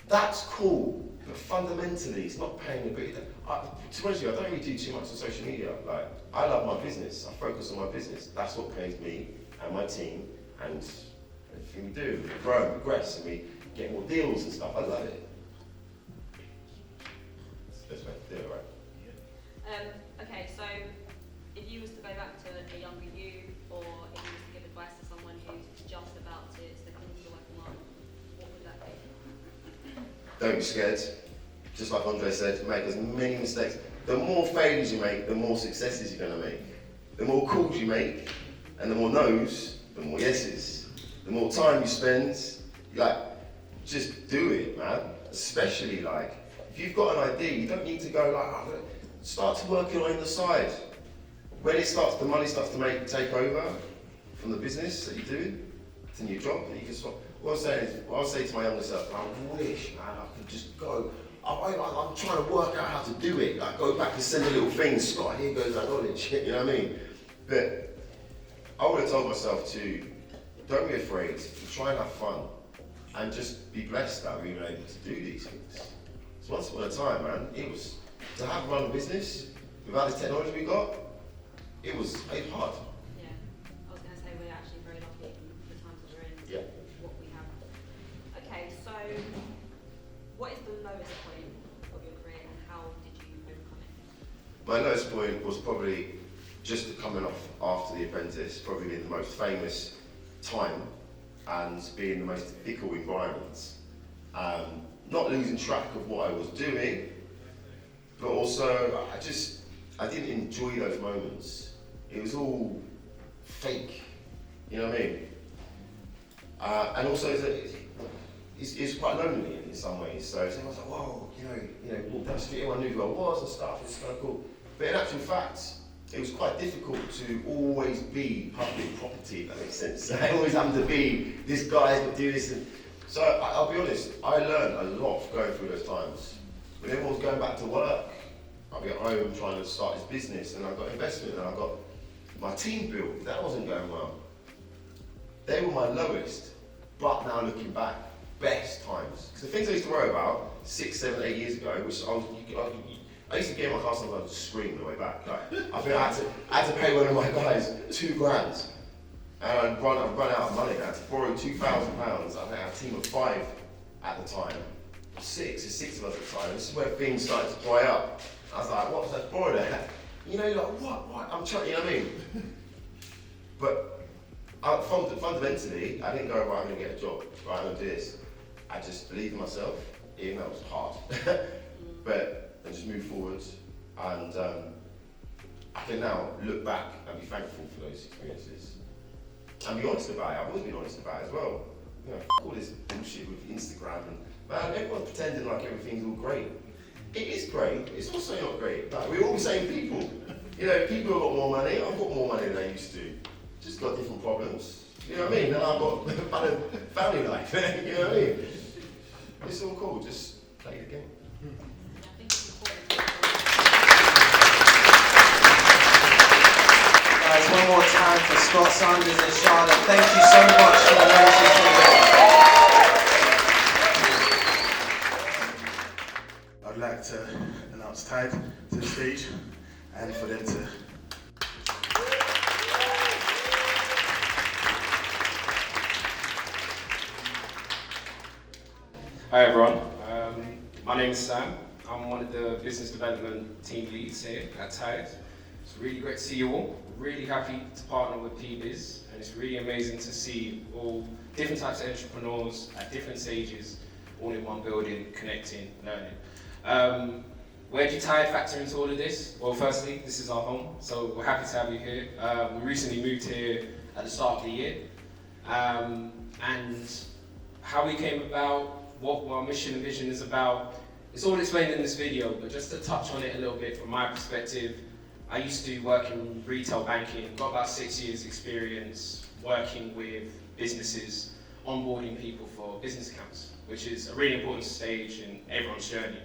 [SPEAKER 7] that's cool. But fundamentally, it's not paying a bit. To be honest with you, I don't really do too much on social media. Like, I love my business. I focus on my business. That's what pays me and my team and everything we do. We grow and progress and we get more deals and stuff. I love it. That's the best way to do it, right?
[SPEAKER 2] Okay, so if you was to go back to a younger you, or if you was to give advice to someone
[SPEAKER 7] don't be scared. Just like Andre said, make as many mistakes. The more failures you make, the more successes you're going to make. The more calls you make, and the more no's, the more yeses. The more time you spend, like, just do it, man. Especially, like, if you've got an idea, you don't need to go, like, start to work it on the side. When it starts, the money starts to take over from the business that you're doing, it's a new job that you can stop. What I'm saying is, what I'll say to my younger self, I wish, man, I could just go. I'm trying to work out how to do it. Like, go back and send a little thing, Scott, here goes that knowledge, you know what I mean? But I would have told myself to, don't be afraid, try and have fun, and just be blessed that we've been able to do these things. So once upon a time, man, it was, to have run a business, without this technology we got, it was hard.
[SPEAKER 2] Yeah, I was going to say we're actually very lucky in the times that we're in,
[SPEAKER 7] Yeah.
[SPEAKER 2] what we have. Okay, so what is the lowest point of your career and how did you overcome it?
[SPEAKER 7] My lowest point was probably just coming off after The Apprentice, probably being the most famous time and being the most difficult environments. Not losing track of what I was doing, but also I didn't enjoy those moments. It was all fake, you know what I mean? And also it's quite lonely in some ways. So everyone's like, whoa, you know, walk down the street, everyone knew who I was and stuff. It's kind of cool. But in actual fact, it was quite difficult to always be public property, if that makes sense. I always having to be this guy that do this. And so I'll be honest, I learned a lot going through those times. When everyone's going back to work, I'll be at home trying to start this business, and I got investment, and I got my team built. That wasn't going well. They were my lowest, but now looking back, best times. Because the things I used to worry about 6, 7, 8 years ago, which I used to get in my car sometimes and scream on the way back. Like, I think I had to pay one of my guys £2,000, and I'd run out of money. I had to borrow £2,000. I think I had a team of 5 at the time. 6, there's 6 of us at the time. This is where things started to dry up. I was like, what was I borrowed at? You know, like, what? I'm trying, you know what I mean? But fundamentally, I didn't go, right, I'm going to get a job, right, I'm going to do this. I just believed in myself, even though it was hard. And just move forward. And I can now look back and be thankful for those experiences. And be honest about it. I've always been honest about it as well. You know, all this bullshit with Instagram and, man, everyone's pretending like everything's all great. It is great, it's also not great. Like, we're all the same people. You know, people have got more money, I've got more money than I used to. Just got different problems. You know what I mean? And I've got a better family life. You know what I mean? It's all cool, just play the game.
[SPEAKER 1] Guys, one more time for Scott, Saunders and Charlotte. Thank you so much for the amazing.
[SPEAKER 3] I'd like to announce Tide to the stage and for them to.
[SPEAKER 9] Hi everyone, my name is Sam. I'm one of the business development team leads here at Tide. It's really great to see you all. Really happy to partner with Pbiz, and it's really amazing to see all different types of entrepreneurs at different stages, all in one building, connecting, learning. Where do Tide factor into all of this? Well, firstly, this is our home, so we're happy to have you here. We recently moved here at the start of the year, and how we came about, what our mission and vision is about, it's all explained in this video, but just to touch on it a little bit from my perspective, I used to work in retail banking, got about 6 years experience working with businesses, onboarding people for business accounts, which is a really important stage in everyone's journey.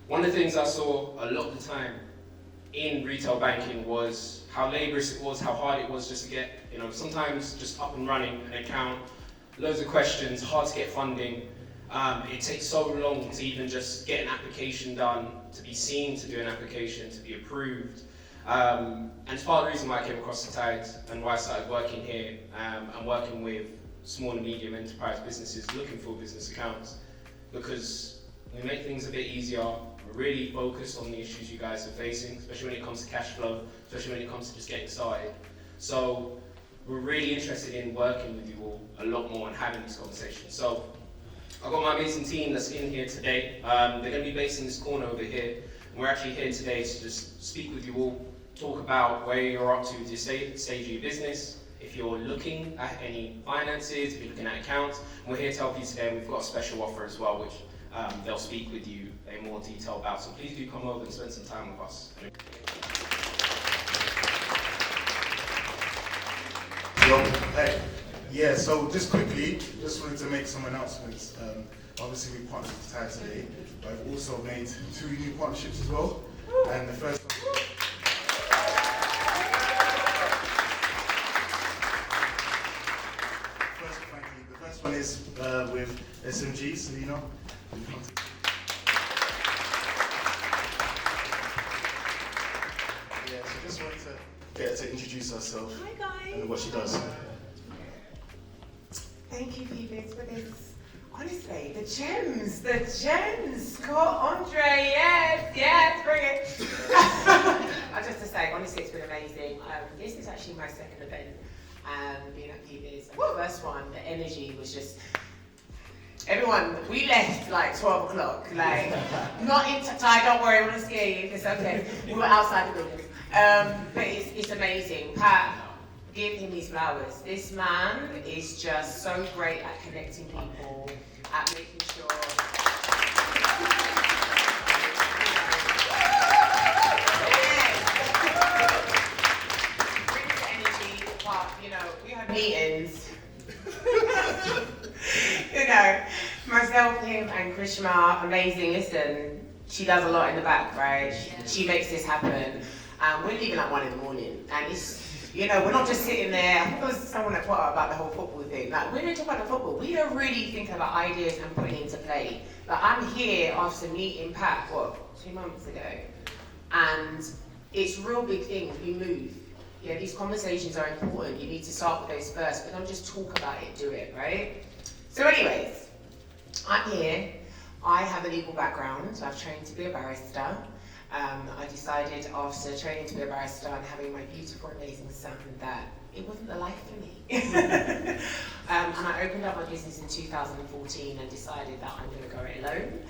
[SPEAKER 9] One of the things I saw a lot of the time in retail banking was how laborious it was, how hard it was just to get, sometimes just up and running an account, loads of questions, hard to get funding. It takes so long to even just get an application done, to be seen to do an application, to be approved. And it's part of the reason why I came across the Tide and why I started working here and working with small and medium enterprise businesses looking for business accounts, because we make things a bit easier. We're really focused on the issues you guys are facing, especially when it comes to cash flow, especially when it comes to just getting started. So we're really interested in working with you all a lot more and having these conversations. So I've got my amazing team that's in here today. They're going to be based in this corner over here. And we're actually here today to just speak with you all, talk about where you're up to this stage of your business, if you're looking at any finances, if you're looking at accounts. And we're here to help you today. We've got a special offer as well, which they'll speak with you in more detail about. So please do come over and spend some time with us.
[SPEAKER 3] Hey. Yeah, so just quickly, just wanted to make some announcements. Obviously we partnered with Tide today, but I've also made 2 new partnerships as well. And the first one is with SMG, Selena. Yeah, so just wanted to get her to introduce herself.
[SPEAKER 10] Hi guys.
[SPEAKER 3] And what she does.
[SPEAKER 10] Thank you, Pbiz, for this. Honestly, the gems. Call Andre, yes, bring it. Just to say, honestly, it's been amazing. This is actually my second event being at Pbiz. And the first one, the energy was just. Everyone, we left like 12 o'clock, like, not in Tide, don't worry, I'm gonna scare you, it's okay. We were outside the building. But it's amazing. Pat, give him these flowers. This man is just so great at connecting people, at making sure. Brings the energy, but you know, we have meetings. You know, myself, him, and Krishma, amazing. Listen, she does a lot in the back, right? She makes this happen. We're leaving at 1 in the morning, and it's, you know, we're not just sitting there. I think there was someone that put up about the whole football thing. Like, we don't talk about the football. We are really thinking about ideas and putting into play. Like, I'm here after meeting Pat, 2 months ago, and it's real big things. We move. Yeah, these conversations are important. You need to start with those first, but don't just talk about it, do it, right? So anyways, I'm here. I have a legal background. I've trained to be a barrister. I decided after training to be a barrister and having my beautiful, amazing son that it wasn't the life for me. And I opened up my business in 2014 and decided that I'm going to go it alone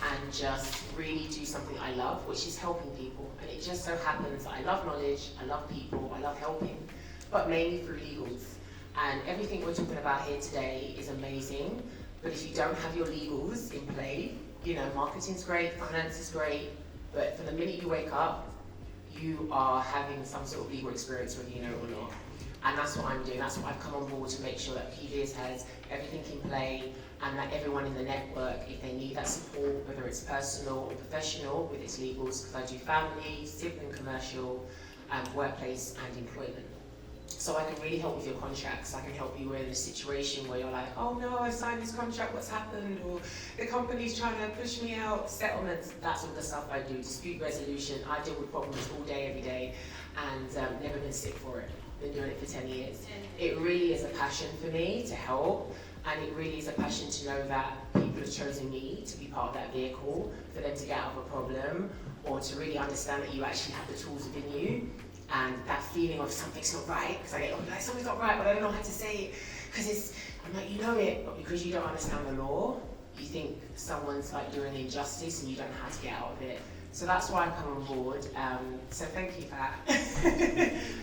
[SPEAKER 10] and just really do something I love, which is helping people. And it just so happens that I love knowledge, I love people, I love helping, but mainly through legals. And everything we're talking about here today is amazing, but if you don't have your legals in play, you know, marketing's great, finance is great, but from the minute you wake up, you are having some sort of legal experience whether you know it or not. And that's what I'm doing. That's what I've come on board to make sure that Pbiz has everything in play and that everyone in the network, if they need that support, whether it's personal or professional with its legals, because I do family, civil and commercial, workplace and employment. So I can really help with your contracts. I can help you in a situation where you're like, oh no, I signed this contract, what's happened? Or the company's trying to push me out, settlements, that's all the stuff I do. Dispute resolution, I deal with problems all day, every day, and never been sick for it. Been doing it for 10 years. It really is a passion for me to help, and it really is a passion to know that people have chosen me to be part of that vehicle, for them to get out of a problem, or to really understand that you actually have the tools within you. And that feeling of something's not right, because I get like something's not right, but I don't know how to say it, because I'm like, you know it, but because you don't understand the law, you think someone's like doing an injustice and you don't know how to get out of it. So that's why I've come on board. So thank you, Pat,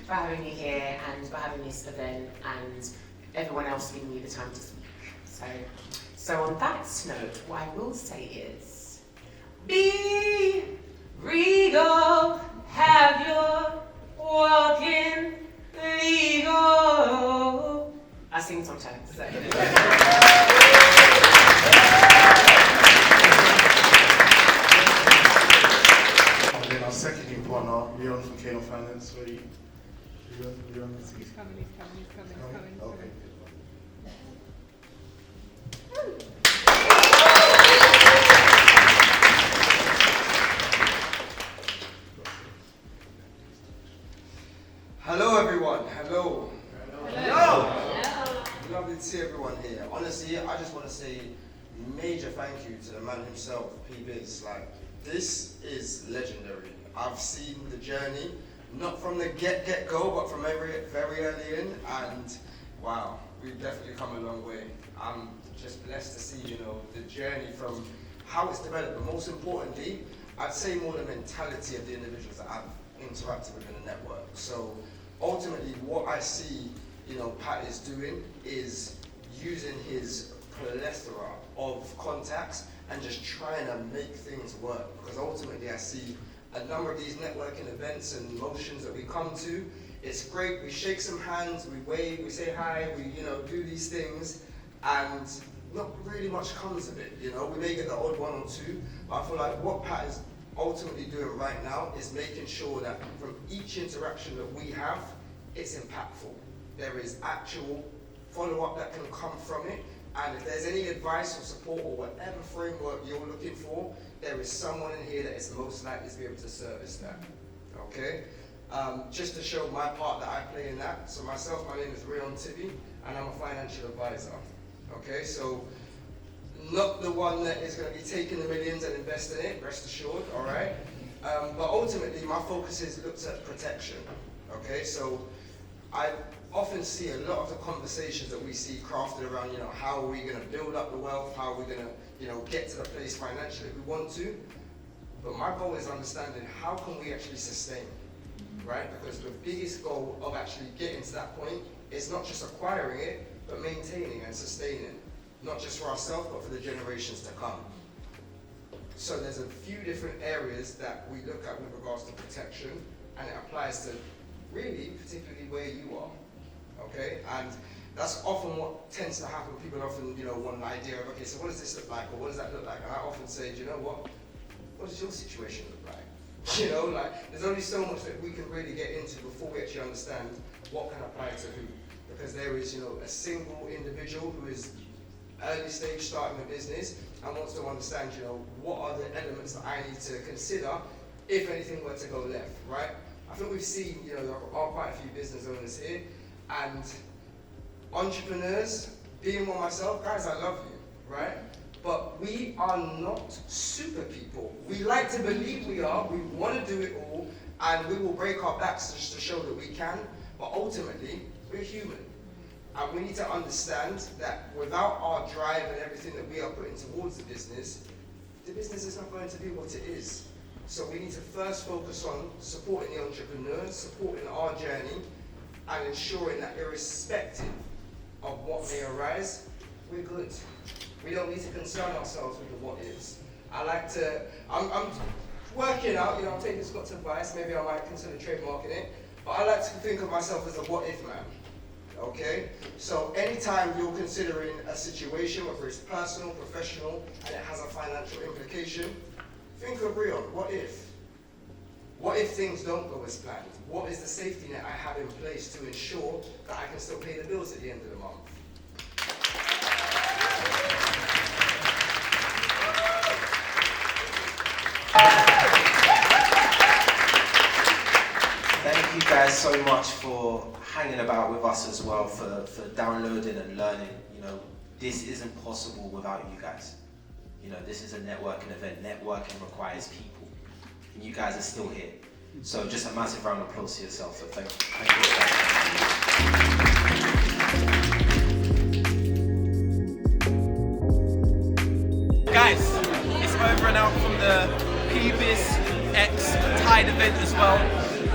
[SPEAKER 10] for having me here and for having this event, and everyone else giving me the time to speak. So on that note, what I will say is, be regal, have your walking legal. I sing sometimes. So.
[SPEAKER 3] And then our second new partner, Leon from Kano Finance. Where are you? Leon,
[SPEAKER 11] He's coming.
[SPEAKER 3] Okay.
[SPEAKER 12] Hello everyone, hello. Lovely to see everyone here. Honestly, I just want to say major thank you to the man himself, Pbiz. Like, this is legendary. I've seen the journey, not from the get-go, but from very early in, and wow, we've definitely come a long way. I'm just blessed to see, you know, the journey from how it's developed, but most importantly, I'd say more the mentality of the individuals that I've interacted with in the network. So ultimately, what I see, you know, Pat is doing is using his plethora of contacts and just trying to make things work. Because ultimately, I see a number of these networking events and motions that we come to. It's great. We shake some hands, we wave, we say hi, we, you know, do these things, and not really much comes of it. You know, we may get the odd one or two, but I feel like what Pat is ultimately doing right now is making sure that from each interaction that we have, it's impactful. There is actual follow-up that can come from it, and if there's any advice or support or whatever framework you're looking for, there is someone in here that is most likely to be able to service that. Okay? Just to show my part that I play in that. So myself, my name is Rayon Tibi, and I'm a financial advisor. Okay, so not the one that is going to be taking the millions and investing it, rest assured, all right? But ultimately, my focus is looked at protection. Okay, so I often see a lot of the conversations that we see crafted around, you know, how are we going to build up the wealth, how are we going to, you know, get to the place financially we want to. But my goal is understanding how can we actually sustain, right? Because the biggest goal of actually getting to that point is not just acquiring it, but maintaining and sustaining, not just for ourselves, but for the generations to come. So there's a few different areas that we look at with regards to protection, and it applies to really, particularly where you are, okay? And that's often what tends to happen. People often, you know, want an idea of, okay, so what does this look like, or what does that look like? And I often say, do you know what does your situation look like? You know, like, there's only so much that we can really get into before we actually understand what can apply to who. Because there is, you know, a single individual who is early stage starting a business and wants to understand, you know, what are the elements that I need to consider if anything were to go left, right? I think we've seen, you know, there are quite a few business owners here, and entrepreneurs, being one myself, guys, I love you, right? But we are not super people. We like to believe we are, we want to do it all, and we will break our backs just to show that we can, but ultimately, we're human. And we need to understand that without our drive and everything that we are putting towards the business is not going to be what it is. So we need to first focus on supporting the entrepreneurs, supporting our journey, and ensuring that irrespective of what may arise, we're good. We don't need to concern ourselves with the what ifs. I'm working out, you know, I'm taking Scott's advice, maybe I might consider trademarking it, but I like to think of myself as a what if man. Okay? So anytime you're considering a situation, whether it's personal, professional, and it has a financial implication, think of Rayon, what if? What if things don't go as planned? What is the safety net I have in place to ensure that I can still pay the bills at the end of the month?
[SPEAKER 1] Thank you guys so much for hanging about with us as well, for downloading and learning. You know, this isn't possible without you guys. You know, this is a networking event. Networking requires people. And you guys are still here. So just a massive round of applause to yourself. So thank you.
[SPEAKER 11] Guys, it's over and out from the Pbiz TIDE event as well.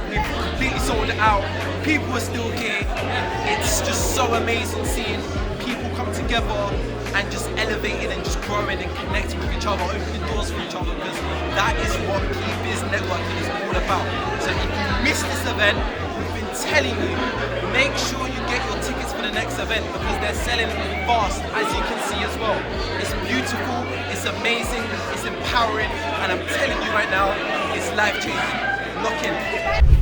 [SPEAKER 11] We've completely sold it out. People are still here. It's just so amazing seeing people come together and just elevating and just growing and connecting with each other, opening doors for each other, because that is what Pbiz networking is all about. So if you missed this event, we've been telling you, make sure you get your tickets for the next event because they're selling fast, as you can see as well. It's beautiful, it's amazing, it's empowering, and I'm telling you right now, it's life-changing. Lock in.